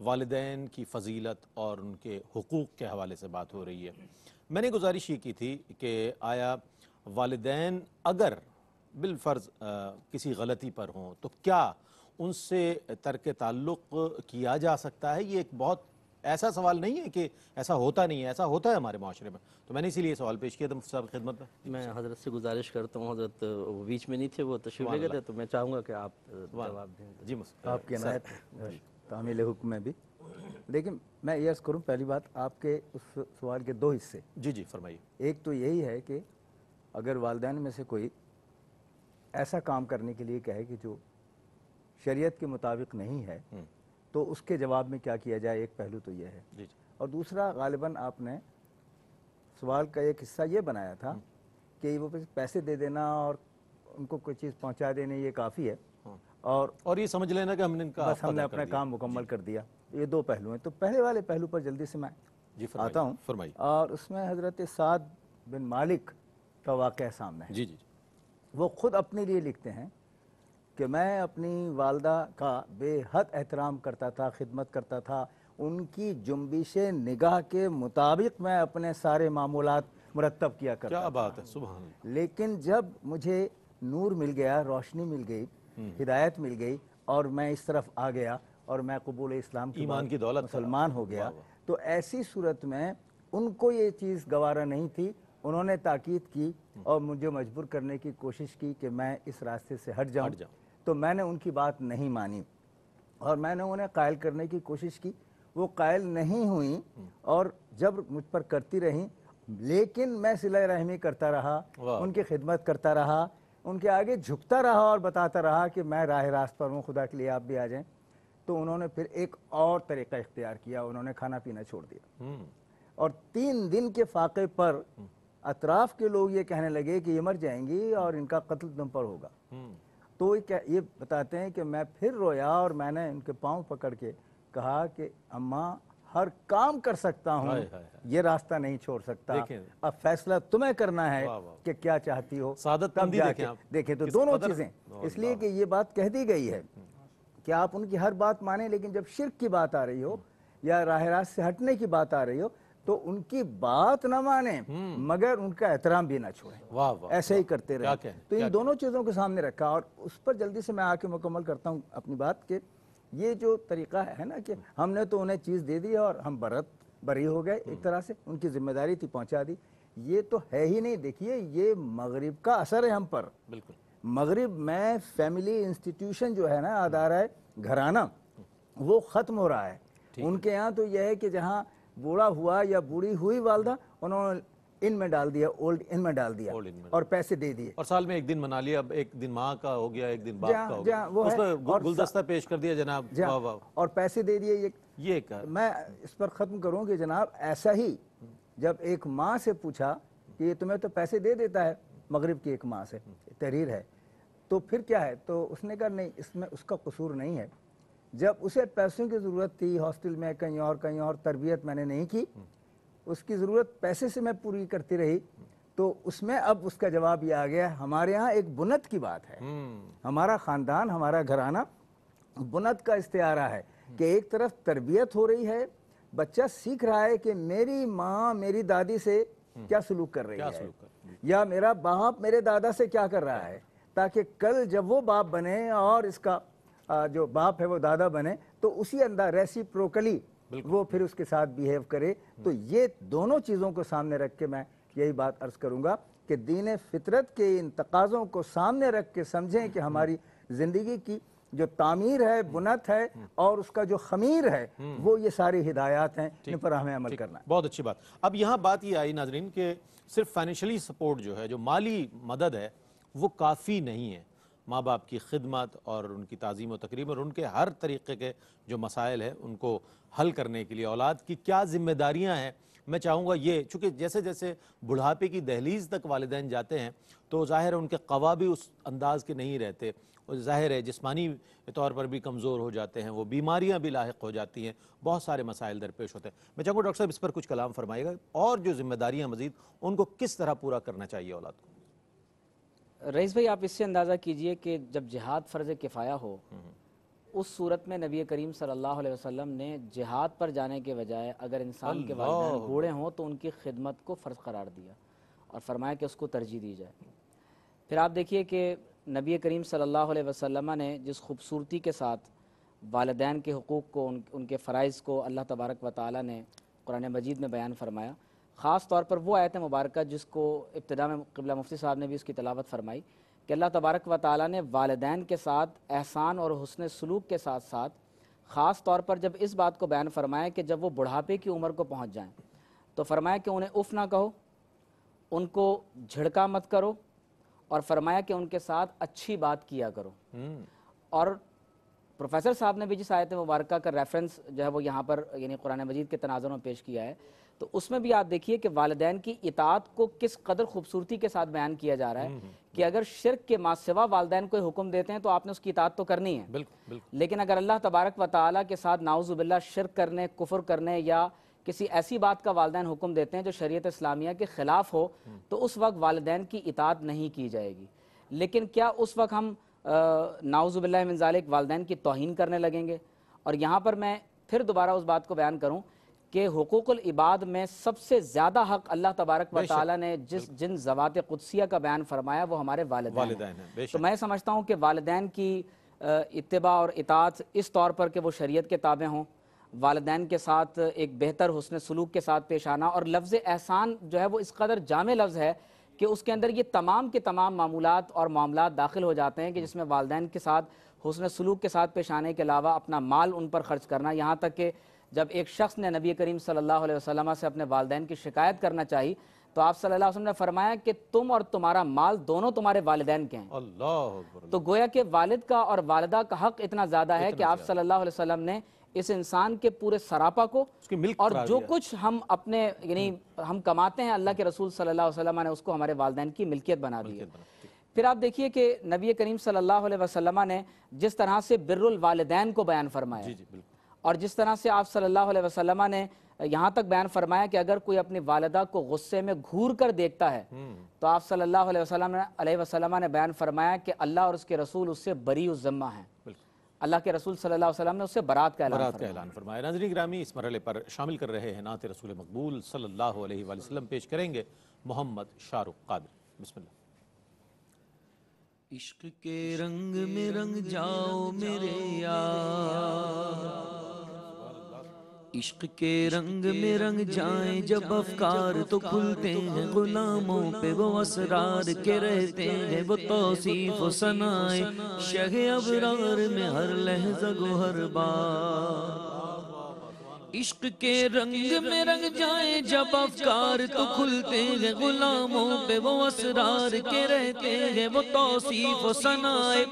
والدین کی فضیلت اور ان کے حقوق کے حوالے سے بات ہو رہی ہے۔ میں نے گزارش یہ کی تھی کہ آیا والدین اگر بالفرض کسی غلطی پر ہوں تو کیا ان سے ترک تعلق کیا جا سکتا ہے؟ یہ ایک بہت ایسا سوال نہیں ہے کہ ایسا ہوتا نہیں ہے، ایسا ہوتا ہے ہمارے معاشرے میں۔ تو میں نے اسی لیے سوال پیش کیا تھا مفتی صاحب کی خدمت میں۔ میں حضرت سے گزارش کرتا ہوں، حضرت وہ بیچ میں نہیں تھے، وہ تشریف لے گئے تھے، تو میں چاہوں گا کہ آپ جواب دیں۔ جی آپ کی عنایت تعمیل حکم میں بھی، لیکن میں یہ عرض کروں، پہلی بات آپ کے اس سوال کے دو حصے۔ جی فرمائیے۔ ایک تو یہی ہے کہ اگر والدین میں سے کوئی ایسا کام کرنے کے لیے کہے کہ جو شریعت کے مطابق نہیں ہے تو اس کے جواب میں کیا کیا جائے، ایک پہلو تو یہ ہے۔ اور دوسرا، غالباً آپ نے سوال کا ایک حصہ یہ بنایا تھا کہ وہ پیسے دے دینا اور ان کو کوئی چیز پہنچا دینے یہ کافی ہے، اور یہ سمجھ لینا کہ ہم نے اپنا کام مکمل کر دیا۔ یہ دو پہلو ہیں۔ تو پہلے والے پہلو پر جلدی سے میں آتا ہوں، اور اس میں حضرت سعد بن مالک کا واقعہ سامنے ہے۔ وہ خود اپنے لیے لکھتے ہیں کہ میں اپنی والدہ کا بے حد احترام کرتا تھا، خدمت کرتا تھا، ان کی جنبش نگاہ کے مطابق میں اپنے سارے معمولات مرتب کیا کرتا تھا۔ کیا بات ہے، سبحان اللہ۔ لیکن جب مجھے نور مل گیا، روشنی مل گئی، ہدایت مل گئی، اور میں اس طرف آ گیا اور میں قبول اسلام کی ایمان کی دولت مسلمان ہو گیا، تو ایسی صورت میں ان کو یہ چیز گوارا نہیں تھی۔ انہوں نے تاکید کی اور مجھے مجبور کرنے کی کوشش کی کہ میں اس راستے سے ہٹ جاؤں، تو میں نے ان کی بات نہیں مانی اور میں نے انہیں قائل کرنے کی کوشش کی۔ وہ قائل نہیں ہوئیں اور جب مجھ پر کرتی رہیں، لیکن میں صلہ رحمی کرتا رہا، ان کی خدمت کرتا رہا، ان کے آگے جھکتا رہا اور بتاتا رہا کہ میں راہ راست پر ہوں، خدا کے لیے آپ بھی آ جائیں۔ تو انہوں نے پھر ایک اور طریقہ اختیار کیا، انہوں نے کھانا پینا چھوڑ دیا، اور 3 دن کے فاقے پر اطراف کے لوگ یہ کہنے لگے کہ یہ مر جائیں گی اور ان کا قتل تم پر ہوگا۔ تو یہ بتاتے ہیں کہ میں پھر رویا اور میں نے ان کے پاؤں پکڑ کے کہا کہ اماں، ہر کام کر سکتا ہوں، یہ راستہ نہیں چھوڑ سکتا، اب فیصلہ تمہیں کرنا ہے کہ کیا چاہتی ہو، تب جا کے دیکھیں۔ تو دونوں چیزیں، اس لیے کہ یہ بات کہہ دی گئی ہے کہ آپ ان کی ہر بات مانیں، لیکن جب شرک کی بات آ رہی ہو یا راہ راست سے ہٹنے کی بات آ رہی ہو تو ان کی بات نہ مانیں مگر ان کا احترام بھی نہ چھوڑیں، ایسے ہی کرتے رہیں۔ تو ان دونوں چیزوں کو سامنے رکھا، اور اس پر جلدی سے میں آ کے مکمل کرتا ہوں اپنی بات کہ یہ جو طریقہ ہے نا کہ ہم نے تو انہیں چیز دے دی اور ہم بری ہو گئے، ایک طرح سے ان کی ذمہ داری تھی پہنچا دی، یہ تو ہے ہی نہیں۔ دیکھیے یہ مغرب کا اثر ہے ہم پر۔ بالکل مغرب میں فیملی انسٹیٹیوشن جو ہے نا، ادارہ گھرانہ، وہ ختم ہو رہا ہے۔ ان کے یہاں تو یہ ہے کہ جہاں بوڑھا ہوا یا بوڑھی ہوئی والدہ، انہوں نے ان میں ڈال دیا، اولڈ ان میں ڈال دیا اور پیسے دے دیے، اور سال میں ایک دن منا لیا، اب ایک دن ماں کا ہو گیا، ایک دن باپ کا ہو گیا، وہ اس ہے، پر اور گلدستہ پیش کر دیا جناب، واہ واہ، اور پیسے دے دیے۔ یہ کیا میں اس پر ختم کروں کہ جناب ایسا ہی جب ایک ماں سے پوچھا کہ یہ تمہیں تو پیسے دے دیتا ہے، مغرب کی ایک ماں سے تحریر ہے، تو پھر کیا ہے؟ تو اس نے کہا نہیں، اس میں اس کا قصور نہیں ہے، جب اسے پیسوں کی ضرورت تھی ہاسٹل میں کہیں اور تربیت میں نے نہیں کی، اس کی ضرورت پیسے سے میں پوری کرتی رہی، تو اس میں اب اس کا جواب یہ آ گیا۔ ہمارے ہاں ایک بنت کی بات ہے، ہمارا خاندان، ہمارا گھرانہ بنت کا استعارہ ہے کہ ایک طرف تربیت ہو رہی ہے، بچہ سیکھ رہا ہے کہ میری ماں میری دادی سے کیا سلوک کر رہی ہے، یا میرا باپ میرے دادا سے کیا کر رہا ہے، تاکہ کل جب وہ باپ بنے اور اس کا جو باپ ہے وہ دادا بنے تو اسی انداز ریسیپروکلی وہ پھر اس کے ساتھ بیہیو کرے۔ تو یہ دونوں چیزوں کو سامنے رکھ کے میں یہی بات عرض کروں گا کہ دین فطرت کے ان تقاضوں کو سامنے رکھ کے سمجھیں کہ ہماری زندگی کی جو تعمیر ہے، بنت ہے، اور اس کا جو خمیر ہے، وہ یہ ساری ہدایات ہیں جن پر ہمیں عمل کرنا ہے۔ بہت اچھی بات۔ اب یہاں بات یہ آئی ناظرین کہ صرف فائنینشلی سپورٹ جو ہے، جو مالی مدد ہے، وہ کافی نہیں ہے ماں باپ کی خدمت اور ان کی تعظیم و تکریم اور ان کے ہر طریقے کے جو مسائل ہیں ان کو حل کرنے کے لیے اولاد کی کیا ذمہ داریاں ہیں۔ میں چاہوں گا یہ، چونکہ جیسے جیسے بڑھاپے کی دہلیز تک والدین جاتے ہیں تو ظاہر ہے ان کے قوا بھی اس انداز کے نہیں رہتے، اور ظاہر ہے جسمانی طور پر بھی کمزور ہو جاتے ہیں، وہ بیماریاں بھی لاحق ہو جاتی ہیں، بہت سارے مسائل درپیش ہوتے ہیں۔ میں چاہوں گا ڈاکٹر صاحب اس پر کچھ کلام فرمائے گا، اور جو ذمہ داریاں مزید ان کو کس طرح پورا کرنا چاہیے اولاد کو؟ رئیس بھائی، آپ اس سے اندازہ کیجئے کہ جب جہاد فرض کفایہ ہو، اس صورت میں نبی کریم صلی اللہ علیہ وسلم نے جہاد پر جانے کے بجائے اگر انسان کے والدین بوڑھے ہوں تو ان کی خدمت کو فرض قرار دیا اور فرمایا کہ اس کو ترجیح دی جائے۔ پھر آپ دیکھیے کہ نبی کریم صلی اللہ علیہ وسلم نے جس خوبصورتی کے ساتھ والدین کے حقوق کو، ان کے فرائض کو اللہ تبارک و تعالی نے قرآن مجید میں بیان فرمایا، خاص طور پر وہ آیت مبارکہ جس کو ابتدا میں قبلہ مفتی صاحب نے بھی اس کی تلاوت فرمائی کہ اللہ تبارک و تعالی نے والدین کے ساتھ احسان اور حسن سلوک کے ساتھ ساتھ خاص طور پر جب اس بات کو بیان فرمایا کہ جب وہ بڑھاپے کی عمر کو پہنچ جائیں تو فرمایا کہ انہیں اف نہ کہو، ان کو جھڑکا مت کرو، اور فرمایا کہ ان کے ساتھ اچھی بات کیا کرو۔ اور پروفیسر صاحب نے بھی جس آیت مبارکہ کا ریفرنس جو ہے وہ یہاں پر یعنی قرآن مجید کے تناظر میں پیش کیا ہے، تو اس میں بھی آپ دیکھیے کہ والدین کی اطاعت کو کس قدر خوبصورتی کے ساتھ بیان کیا جا رہا ہے کہ اگر شرک کے ما سوا والدین کوئی حکم دیتے ہیں تو آپ نے اس کی اطاعت تو کرنی ہے، لیکن اگر اللہ تبارک و تعالیٰ کے ساتھ نعوذ باللہ شرک کرنے، کفر کرنے یا کسی ایسی بات کا والدین حکم دیتے ہیں جو شریعت اسلامیہ کے خلاف ہو تو اس وقت والدین کی اطاعت نہیں کی جائے گی۔ لیکن کیا اس وقت ہم نعوذ باللہ من ذالک والدین کی توہین کرنے لگیں گے؟ اور یہاں پر میں پھر دوبارہ اس بات کو بیان کروں کہ حقوق العباد میں سب سے زیادہ حق اللہ تبارک و تعالیٰ نے جن ذوات قدسیہ کا بیان فرمایا وہ ہمارے والدین ہیں۔ تو میں سمجھتا ہوں کہ والدین کی اتباع اور اطاعت اس طور پر کہ وہ شریعت کے تابع ہوں، والدین کے ساتھ ایک بہتر حسن سلوک کے ساتھ پیش آنا، اور لفظ احسان جو ہے وہ اس قدر جامع لفظ ہے کہ اس کے اندر یہ تمام کے تمام معمولات اور معاملات داخل ہو جاتے ہیں کہ جس میں والدین کے ساتھ حسن سلوک کے ساتھ پیش آنے کے علاوہ اپنا مال ان پر خرچ کرنا، یہاں تک کہ جب ایک شخص نے نبی کریم صلی اللہ علیہ وسلم سے اپنے والدین کی شکایت کرنا چاہی تو آپ صلی اللہ علیہ وسلم نے فرمایا کہ تم اور تمہارا مال دونوں تمہارے والدین کے ہیں۔ اللہ، تو گویا کہ والد کا اور والدہ کا حق اتنا زیادہ ہے کہ آپ صلی اللہ علیہ وسلم نے اس انسان کے پورے سراپا کو اور جو کچھ ہم اپنے یعنی ہم کماتے ہیں اللہ کے رسول صلی اللہ علیہ وسلم نے اس کو ہمارے والدین کی ملکیت بنا دی ہے۔ پھر آپ دیکھیے کہ نبی کریم صلی اللہ علیہ وسلم نے جس طرح سے بر الوالدین کو بیان فرمایا اور جس طرح سے آپ صلی اللہ علیہ وسلم نے یہاں تک بیان فرمایا کہ اگر کوئی اپنی والدہ کو غصے میں گھور کر دیکھتا ہے تو آپ صلی اللہ علیہ وسلم نے بیان فرمایا کہ اللہ اور اس کے رسول اس سے بری الذمہ ہیں، اللہ کے رسول صلی اللہ علیہ وسلم نے اس سے برات کا اعلان فرمایا۔ ناظرین گرامی، اس مرحلے پر شامل کر رہے ہیں نعت رسول مقبول صلی اللہ علیہ وآلہ وسلم، پیش کریں گے محمد شاہ رخ قادری۔ بسم اللہ۔ عشق کے رنگ میں رنگ جاؤ میرے یار، عشق کے رنگ میں رنگ جائیں جب افکار تو کھلتے ہیں غلاموں پہ وہ اسرار کے رہتے ہیں وہ توصیف و ثنائے شہ ابرار میں ہر لحظہ گو ہر بار۔ عشق کے رنگ میں رنگ جائیں جب افکار تو کھلتے ہیں غلاموں پہ وہ اسرار کے رہتے ہیں وہ توصیف و ثنائے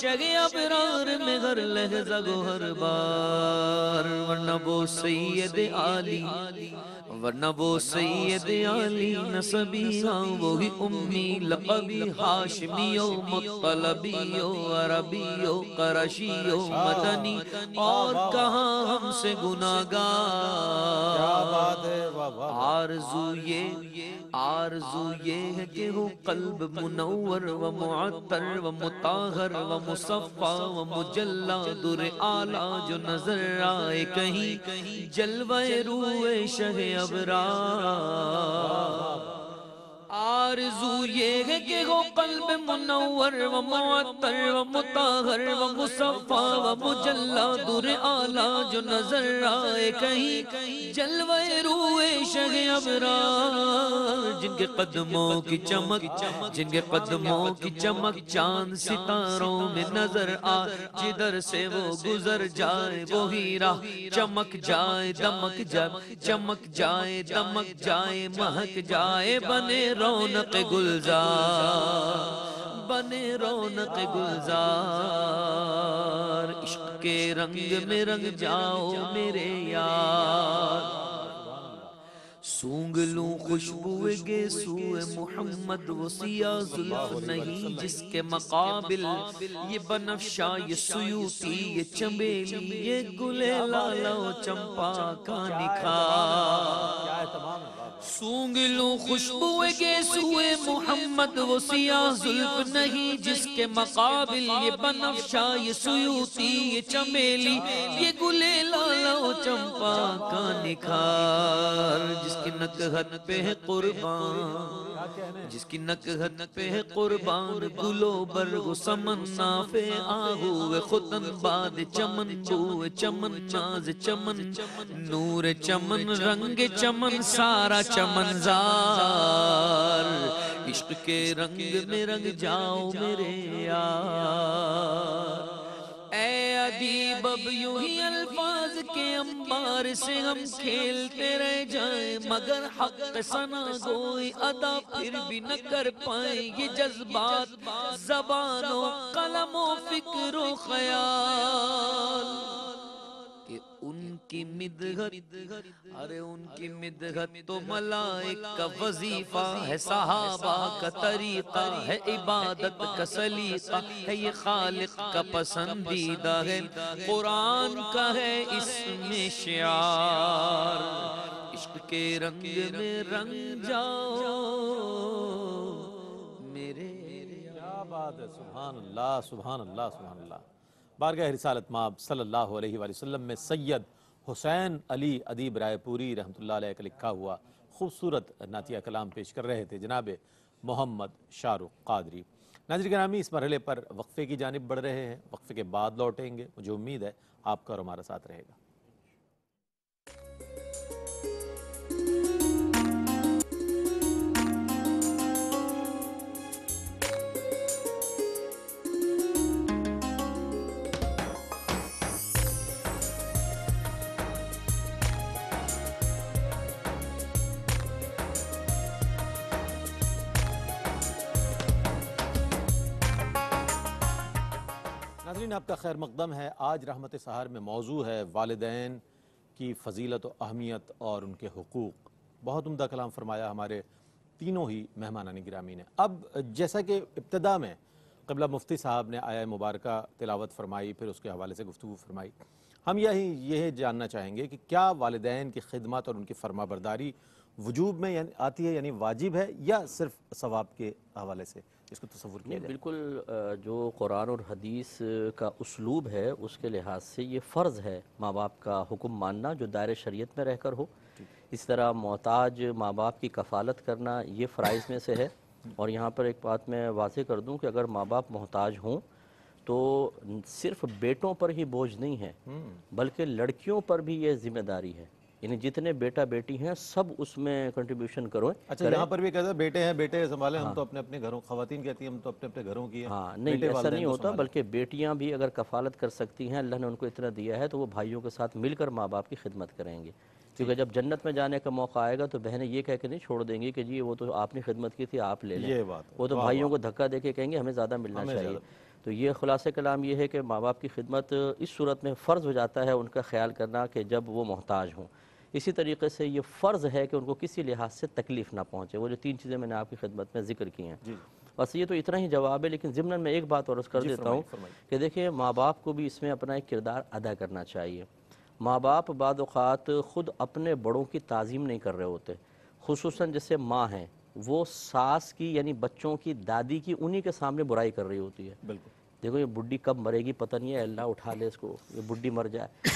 شہ ابرار میں ہر لحظہ گو ہر بار۔ ورنہ وہ سید عالی، ورنہ وہ سید عالی نسبی ہاں وہی امی لقبی ہاشمی و مطلبی و عربی و قرشی و مدنی، اور کہاں ہم سے گناہگار۔ آرزو یہ ہے کہ ہو قلب منور و معطر و مطہر و مصفا و مجلا در اعلیٰ جو نظر آئے کہیں جلوہ روح شہ ابرار۔ آرزو یہ ہے کہ ہو قلب منور و معطر و مطہر و مصفا و مجلا در اعلیٰ جو نظر آئے کہیں جلوہ روح شہ ابرار۔ جن کے قدموں کی چمک، جن کے قدموں کی چمک چاند ستاروں میں نظر آئے، جدھر سے وہ گزر جائے وہی راہ چمک جائے دمک جائے، چمک جائے دمک جائے مہک جائے، بنے رونق گلزار، بنے رونق گلزار۔ عشق کے رنگ میں رنگ جاؤ میرے یار، سونگ لوں خوشبو گیسوئے محمد، وہ سیاہ زلف نہیں جس کے مقابل یہ بنفشہ یہ سیوطی یہ چنبیلی یہ گلے لالا و چمپا کا نکھار۔ سونگ لوں خوشبو گیسوئے محمد، وہ سیاہ زلف نہیں جس کے مقابل یہ بنفشہ یہ سیوطی یہ چنبیلی یہ گلے لالا و چمپا کا نکھار۔ جس کی نکہت پہ ہے قربان، جس کی نکہت پہ ہے قربان گلو برگ و سمن نافع آہو ختن باد چمن بو چمن ناز چمن نور چمن رنگ چمن سارا چمن زار۔ عشق کے رنگ میں رنگ جاؤ میرے یار، اے ادیب اب یوں ہی الفاظ کے انبار سے ہم کھیلتے رہ جائیں، مگر حق ثنا گوئی ادا پھر بھی نہ کر پائیں۔ یہ جذبات زبان و قلم و فکر و خیال کہ ان کی مدحت، ارے ان کی مدحت تو ملائک کا وظیفہ ہے، صحابہ کا طریقہ ہے، عبادت کا سلیقہ ہے، یہ خالق کا پسندیدہ ہے، قرآن کا ہے اس میں شعار۔ عشق کے رنگ میں رنگ جاؤ میرے۔ کیا بات ہے، سبحان اللہ سبحان اللہ سبحان اللہ۔ بارگاہ رسالت مآب صلی اللہ علیہ وآلہ وسلم میں سید حسین علی ادیب رائے پوری رحمۃ اللہ علیہ کا لکھا ہوا خوبصورت نعتیہ کلام پیش کر رہے تھے جناب محمد شاہ رخ قادری۔ ناظرین گرامی، اس مرحلے پر وقفے کی جانب بڑھ رہے ہیں، وقفے کے بعد لوٹیں گے، مجھے امید ہے آپ کا اور ہمارا ساتھ رہے گا۔ ناظرین آپ کا خیر مقدم ہے۔ آج رحمت سحر میں موضوع ہے والدین کی فضیلت و اہمیت اور ان کے حقوق۔ بہت عمدہ کلام فرمایا ہمارے تینوں ہی مہمانان گرامی نے۔ اب جیسا کہ ابتدا میں قبلہ مفتی صاحب نے آیہ مبارکہ تلاوت فرمائی، پھر اس کے حوالے سے گفتگو فرمائی، ہم یہ جاننا چاہیں گے کہ کیا والدین کی خدمت اور ان کی فرما برداری وجوب میں آتی ہے، یعنی واجب ہے، یا صرف ثواب کے حوالے سے اس کو تصور کیا جائے؟ بالکل، جو قرآن اور حدیث کا اسلوب ہے اس کے لحاظ سے یہ فرض ہے ماں باپ کا حکم ماننا جو دائرۂ شریعت میں رہ کر ہو۔ اس طرح محتاج ماں باپ کی کفالت کرنا یہ فرائض میں سے ہے، اور یہاں پر ایک بات میں واضح کر دوں کہ اگر ماں باپ محتاج ہوں تو صرف بیٹوں پر ہی بوجھ نہیں ہے بلکہ لڑکیوں پر بھی یہ ذمہ داری ہے، یعنی جتنے بیٹا بیٹی ہیں سب اس میں کنٹریبیوشن کرو۔ اچھا یہاں پر بھی کہتا ہے بیٹے ہیں بیٹے سنبھالیں، ہم تو اپنے اپنے گھروں، خواتین کہتی ہیں ہم تو اپنے اپنے گھروں کی ہیں، ہاں نہیں بیٹے ایسا والدین نہیں کو ہوتا، سنبھالیں۔ بلکہ بیٹیاں بھی اگر کفالت کر سکتی ہیں، اللہ نے ان کو اتنا دیا ہے تو وہ بھائیوں کے ساتھ مل کر ماں باپ کی خدمت کریں گے، کیونکہ جب جنت میں جانے کا موقع آئے گا تو بہنیں یہ کہہ کے نہیں چھوڑ دیں گی کہ جی وہ تو آپ نے خدمت کی تھی آپ لے لیں، یہ بات ہے، وہ تو بھائیوں کو دھکا دے کے کہیں گے ہمیں زیادہ ملنا چاہیے۔ تو یہ خلاصہ کلام یہ ہے کہ ماں باپ کی خدمت اس صورت میں فرض ہو جاتا ہے ان کا خیال کرنا کہ جب وہ محتاج ہوں، اسی طریقے سے یہ فرض ہے کہ ان کو کسی لحاظ سے تکلیف نہ پہنچے، وہ جو 3 چیزیں میں نے آپ کی خدمت میں ذکر کی ہیں۔ بس یہ تو اتنا ہی جواب ہے، لیکن ضمن میں ایک بات عرض کر دیتا ہوں کہ دیکھیں ماں باپ کو بھی اس میں اپنا ایک کردار ادا کرنا چاہیے۔ ماں باپ بعض اوقات خود اپنے بڑوں کی تعظیم نہیں کر رہے ہوتے، خصوصاً جیسے ماں ہیں وہ ساس کی یعنی بچوں کی دادی کی انہی کے سامنے برائی کر رہی ہوتی ہے۔ بالکل دیکھو یہ بڈھی کب مرے گی پتہ نہیں ہے، اللہ اٹھا لے اس کو، یہ بڈھی مر جائے۔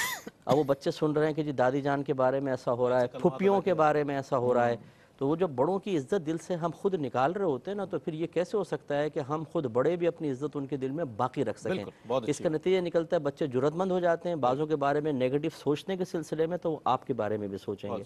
اب وہ بچے سن رہے ہیں کہ جی دادی جان کے بارے میں ایسا ہو رہا ہے، پھپھیوں کے بارے میں ایسا ہو رہا ہے، تو وہ جو بڑوں کی عزت دل سے ہم خود نکال رہے ہوتے ہیں نا، تو پھر یہ کیسے ہو سکتا ہے کہ ہم خود بڑے بھی اپنی عزت ان کے دل میں باقی رکھ سکیں۔ اس کا نتیجہ نکلتا ہے بچے جرأت مند ہو جاتے ہیں، بعضوں کے بارے میں نیگیٹو سوچنے کے سلسلے میں تو وہ آپ کے بارے میں بھی سوچیں گے۔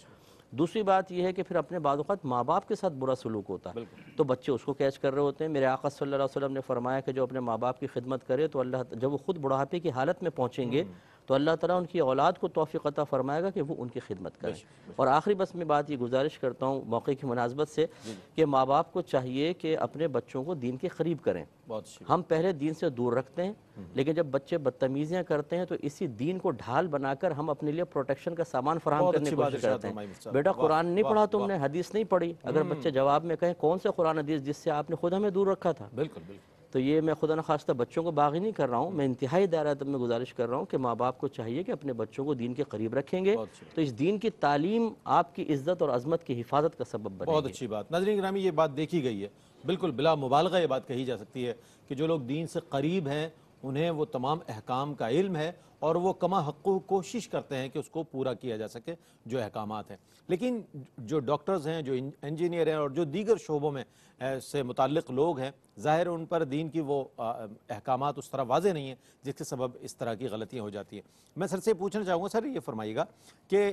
دوسری بات یہ ہے کہ پھر اپنے بعض اوقات ماں باپ کے ساتھ برا سلوک ہوتا ہے تو بچے اس کو کیچ کر رہے ہوتے ہیں۔ میرے آقا صلی اللہ علیہ وسلم نے فرمایا کہ جو اپنے ماں باپ کی خدمت کرے تو اللہ جب وہ خود بڑھاپے کی حالت میں پہنچیں گے تو اللہ تعالیٰ ان کی اولاد کو توفیق عطا فرمائے گا کہ وہ ان کی خدمت کریں۔ اور آخری بس میں بات یہ گزارش کرتا ہوں موقع کی مناسبت سے کہ ماں باپ کو چاہیے کہ اپنے بچوں کو دین کے قریب کریں۔ ہم پہلے دین سے دور رکھتے ہیں، لیکن جب بچے بدتمیزیاں کرتے ہیں تو اسی دین کو ڈھال بنا کر ہم اپنے لیے پروٹیکشن کا سامان فراہم کرنے کی کوشش کرتے ہیں۔ بیٹا قرآن نہیں پڑھا تم نے، حدیث نہیں پڑھی، اگر بچے جواب میں کہیں کون سے قرآن حدیث جس سے آپ نے خود ہمیں دور رکھا تھا، بالکل بالکل، تو یہ میں خدا نخواستہ بچوں کو باغی نہیں کر رہا ہوں، میں انتہائی دائرہ ادب میں گزارش کر رہا ہوں کہ ماں باپ کو چاہیے کہ اپنے بچوں کو دین کے قریب رکھیں گے تو اس دین کی تعلیم آپ کی عزت اور عظمت کی حفاظت کا سبب بنے گی۔ بہت اچھی بات۔ ناظرین گرامی یہ بات دیکھی گئی ہے، بالکل بلا مبالغہ یہ بات کہی جا سکتی ہے کہ جو لوگ دین سے قریب ہیں انہیں وہ تمام احکام کا علم ہے اور وہ کما حقو کوشش کرتے ہیں کہ اس کو پورا کیا جا سکے جو احکامات ہیں، لیکن جو ڈاکٹرز ہیں، جو انجینئر ہیں اور جو دیگر شعبوں میں سے متعلق لوگ ہیں، ظاہر ان پر دین کی وہ احکامات اس طرح واضح نہیں ہیں جس کے سبب اس طرح کی غلطیاں ہو جاتی ہیں۔ میں سر سے پوچھنا چاہوں گا، سر یہ فرمائیے گا کہ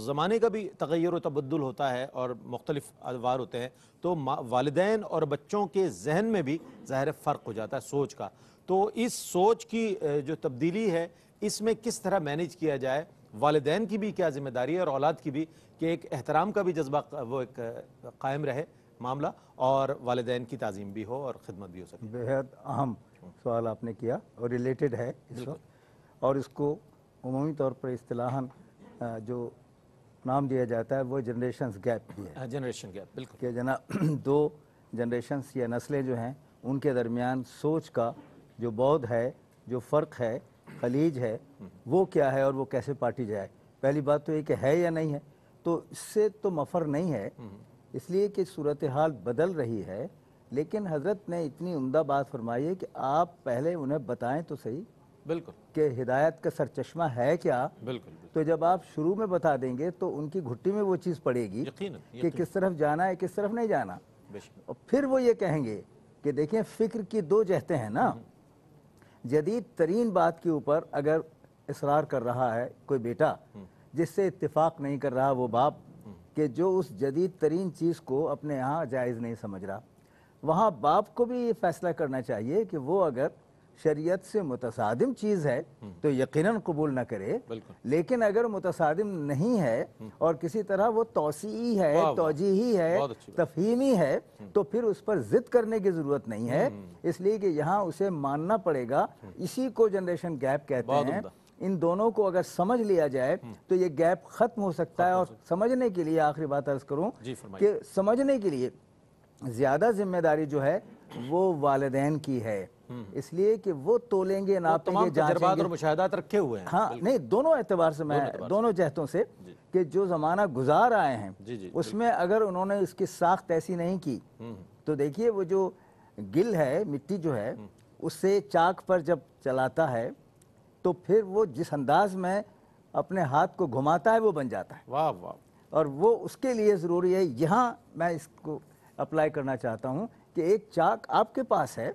زمانے کا بھی تغیر و تبدل ہوتا ہے اور مختلف ادوار ہوتے ہیں، تو والدین اور بچوں کے ذہن میں بھی ظاہر فرق ہو جاتا ہے سوچ کا، تو اس سوچ کی جو تبدیلی ہے اس میں کس طرح مینیج کیا جائے؟ والدین کی بھی کیا ذمہ داری ہے اور اولاد کی بھی، کہ ایک احترام کا بھی جذبہ وہ ایک قائم رہے معاملہ اور والدین کی تعظیم بھی ہو اور خدمت بھی ہو سکے؟ بہت اہم سوال آپ نے کیا اور ریلیٹڈ ہے اس وقت، اور اس کو عمومی طور پر اصطلاحاً جو نام دیا جاتا ہے وہ جنریشنز گیپ بھی ہے، جنریشن گیپ، بالکل کہ جناب 2 جنریشنز یا نسلیں جو ہیں ان کے درمیان سوچ کا جو بعد ہے، جو فرق ہے، خلیج ہے، وہ کیا ہے اور وہ کیسے پاٹی جائے۔ پہلی بات تو یہ کہ ہے یا نہیں ہے، تو اس سے تو مفر نہیں ہے، اس لیے کہ صورتحال بدل رہی ہے، لیکن حضرت نے اتنی عمدہ بات فرمائی ہے کہ آپ پہلے انہیں بتائیں تو صحیح بالکل کہ ہدایت کا سرچشمہ ہے کیا۔ بالکل تو جب آپ شروع میں بتا دیں گے تو ان کی گھٹی میں وہ چیز پڑے گی کہ کس طرف جانا ہے کس طرف نہیں جانا، اور پھر وہ یہ کہیں گے کہ دیکھیں فکر کی 2 جہتیں ہیں نا، جدید ترین بات کے اوپر اگر اصرار کر رہا ہے کوئی بیٹا جس سے اتفاق نہیں کر رہا وہ باپ، کہ جو اس جدید ترین چیز کو اپنے ہاں جائز نہیں سمجھ رہا، وہاں باپ کو بھی یہ فیصلہ کرنا چاہیے کہ وہ اگر شریعت سے متصادم چیز ہے تو یقیناً قبول نہ کرے، لیکن اگر متصادم نہیں ہے اور کسی طرح وہ توسیعی ہے، توجیہی ہے، تفہیمی ہے، تو پھر اس پر ضد کرنے کی ضرورت نہیں ہے، اس لیے کہ یہاں اسے ماننا پڑے گا۔ اسی کو جنریشن گیپ کہتے ہیں۔ ان دونوں کو اگر سمجھ لیا جائے تو یہ گیپ ختم ہو سکتا ہے، اور سمجھنے کے لیے آخری بات عرض کروں کہ سمجھنے کے لیے زیادہ ذمہ داری جو ہے وہ والدین کی ہے، اس لیے کہ وہ تولیں گے، ناپیں گے، تجربات اور مشاہدات رکھے ہوئے ہیں۔ ہاں نہیں، دونوں اعتبار سے میں دونوں جہتوں سے کہ جو زمانہ گزار آئے ہیں اس میں اگر انہوں نے اس کی ساخت ایسی نہیں کی تو دیکھیے وہ جو گل ہے، مٹی جو ہے، اس سے چاک پر جب چلاتا ہے تو پھر وہ جس انداز میں اپنے ہاتھ کو گھماتا ہے وہ بن جاتا ہے۔ واہ واہ، اور وہ اس کے لیے ضروری ہے، یہاں میں اس کو اپلائی کرنا چاہتا ہوں کہ ایک چاک آپ کے پاس ہے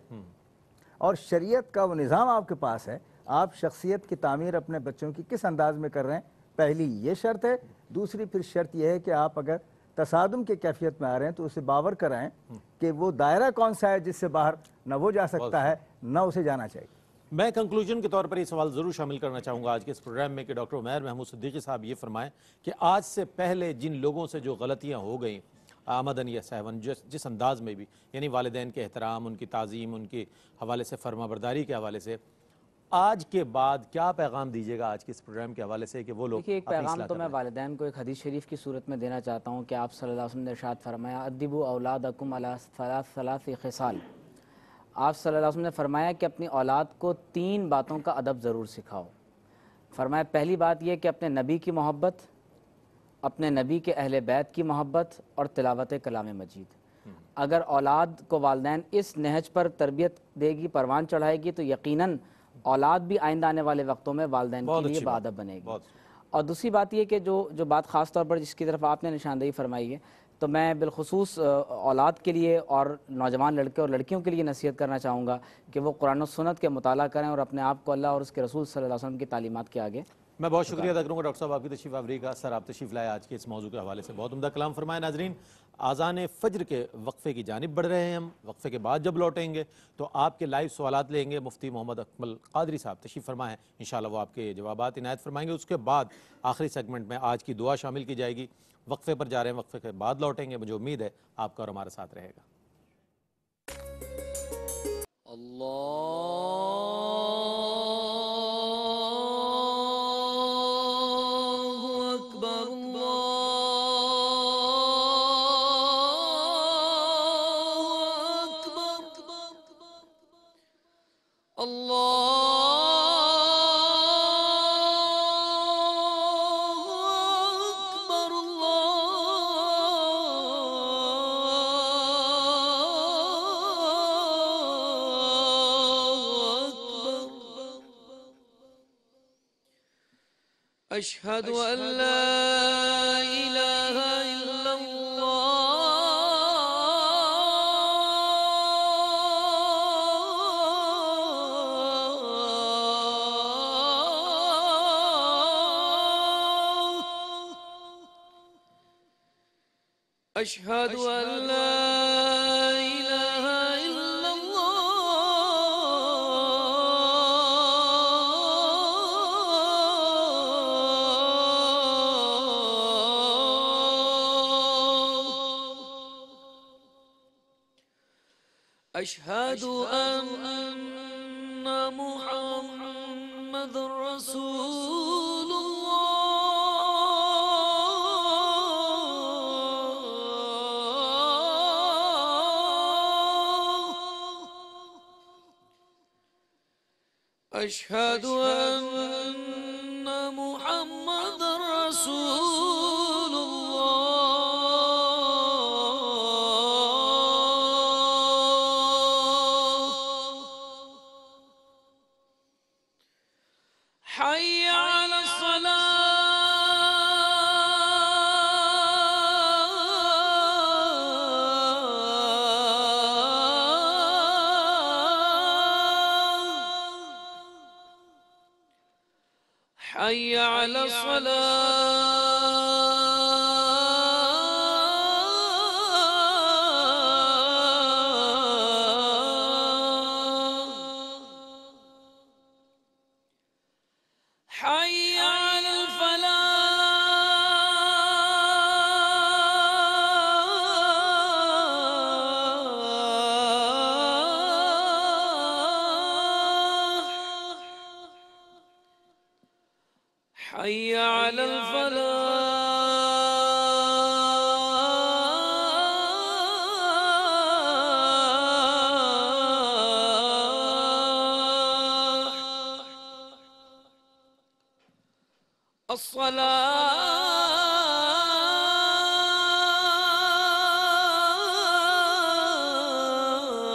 اور شریعت کا وہ نظام آپ کے پاس ہے، آپ شخصیت کی تعمیر اپنے بچوں کی کس انداز میں کر رہے ہیں، پہلی یہ شرط ہے۔ دوسری پھر شرط یہ ہے کہ آپ اگر تصادم کی کیفیت میں آ رہے ہیں تو اسے باور کرائیں کہ وہ دائرہ کون سا ہے جس سے باہر نہ وہ جا سکتا ہے نہ اسے جانا چاہیے۔ میں کنکلوژن کے طور پر یہ سوال ضرور شامل کرنا چاہوں گا آج کے اس پروگرام میں کہ ڈاکٹر عمیر محمود صدیقی صاحب یہ فرمائیں کہ آج سے پہلے جن لوگوں سے جو غلطیاں ہو گئیں آمدن یا سہون جس انداز میں بھی، یعنی والدین کے احترام، ان کی تعظیم، ان کے حوالے سے فرما برداری کے حوالے سے، آج کے بعد کیا پیغام دیجیے گا آج کے اس پروگرام کے حوالے سے کہ وہ لوگ دیکھیے ایک اپنی پیغام اصلاح تو کر میں لیں؟ والدین کو ایک حدیث شریف کی صورت میں دینا چاہتا ہوں کہ آپ صلی اللہ علیہ وسلم نے ارشاد فرمایا ادبوا اولادکم علی ثلاث خصال۔ آپ صلی اللہ علیہ وسلم نے فرمایا کہ اپنی اولاد کو 3 باتوں کا ادب ضرور سکھاؤ۔ فرمایا پہلی بات یہ کہ اپنے نبی کی محبت، اپنے نبی کے اہل بیت کی محبت اور تلاوت کلام مجید۔ اگر اولاد کو والدین اس نہج پر تربیت دے گی، پروان چڑھائے گی، تو یقیناً اولاد بھی آئندہ آنے والے وقتوں میں والدین کے لیے باادب بنے گی۔ اور دوسری بات یہ کہ جو بات خاص طور پر جس کی طرف آپ نے نشاندہی فرمائی ہے، تو میں بالخصوص اولاد کے لیے اور نوجوان لڑکے اور لڑکیوں کے لیے نصیحت کرنا چاہوں گا کہ وہ قرآن و سنت کے مطالعہ کریں اور اپنے آپ کو اللہ اور اس کے رسول صلی اللہ علیہ وسلم کی تعلیمات کے آگے۔ میں بہت شکریہ ادا کروں گا ڈاکٹر صاحب آپ کی تشریف آوری کا۔ سر آپ تشریف لائے آج کے اس موضوع کے حوالے سے، بہت عمدہ کلام فرمائے۔ ناظرین، آذان فجر کے وقفے کی جانب بڑھ رہے ہیں ہم۔ وقفے کے بعد جب لوٹیں گے تو آپ کے لائیو سوالات لیں گے۔ مفتی محمد اکمل قادری صاحب تشریف فرمائے ہیں، انشاءاللہ وہ آپ کے جوابات عنایت فرمائیں گے۔ اس کے بعد آخری سیگمنٹ میں آج کی دعا شامل کی جائے گی۔ وقفے پر جا رہے ہیں، وقفے کے بعد لوٹیں گے۔ مجھے امید ہے آپ کا اور ہمارے ساتھ رہے گا۔ أشهد أن لا إله إلا الله أشهد أن لا إله إلا أشهد أن محمد رسول الله أشهد أن محمد رسول حي على الصلاة حي على الصلاة حي على الفلاح حي على الفلاح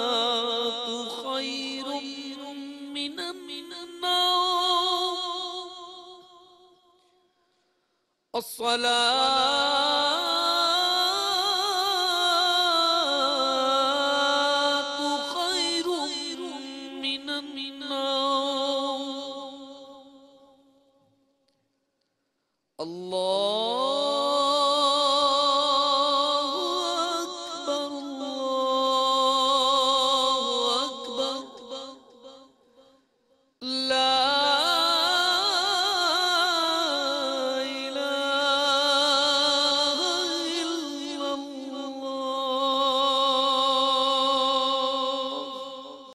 الصلاة خير من النوم الصلاة اللہ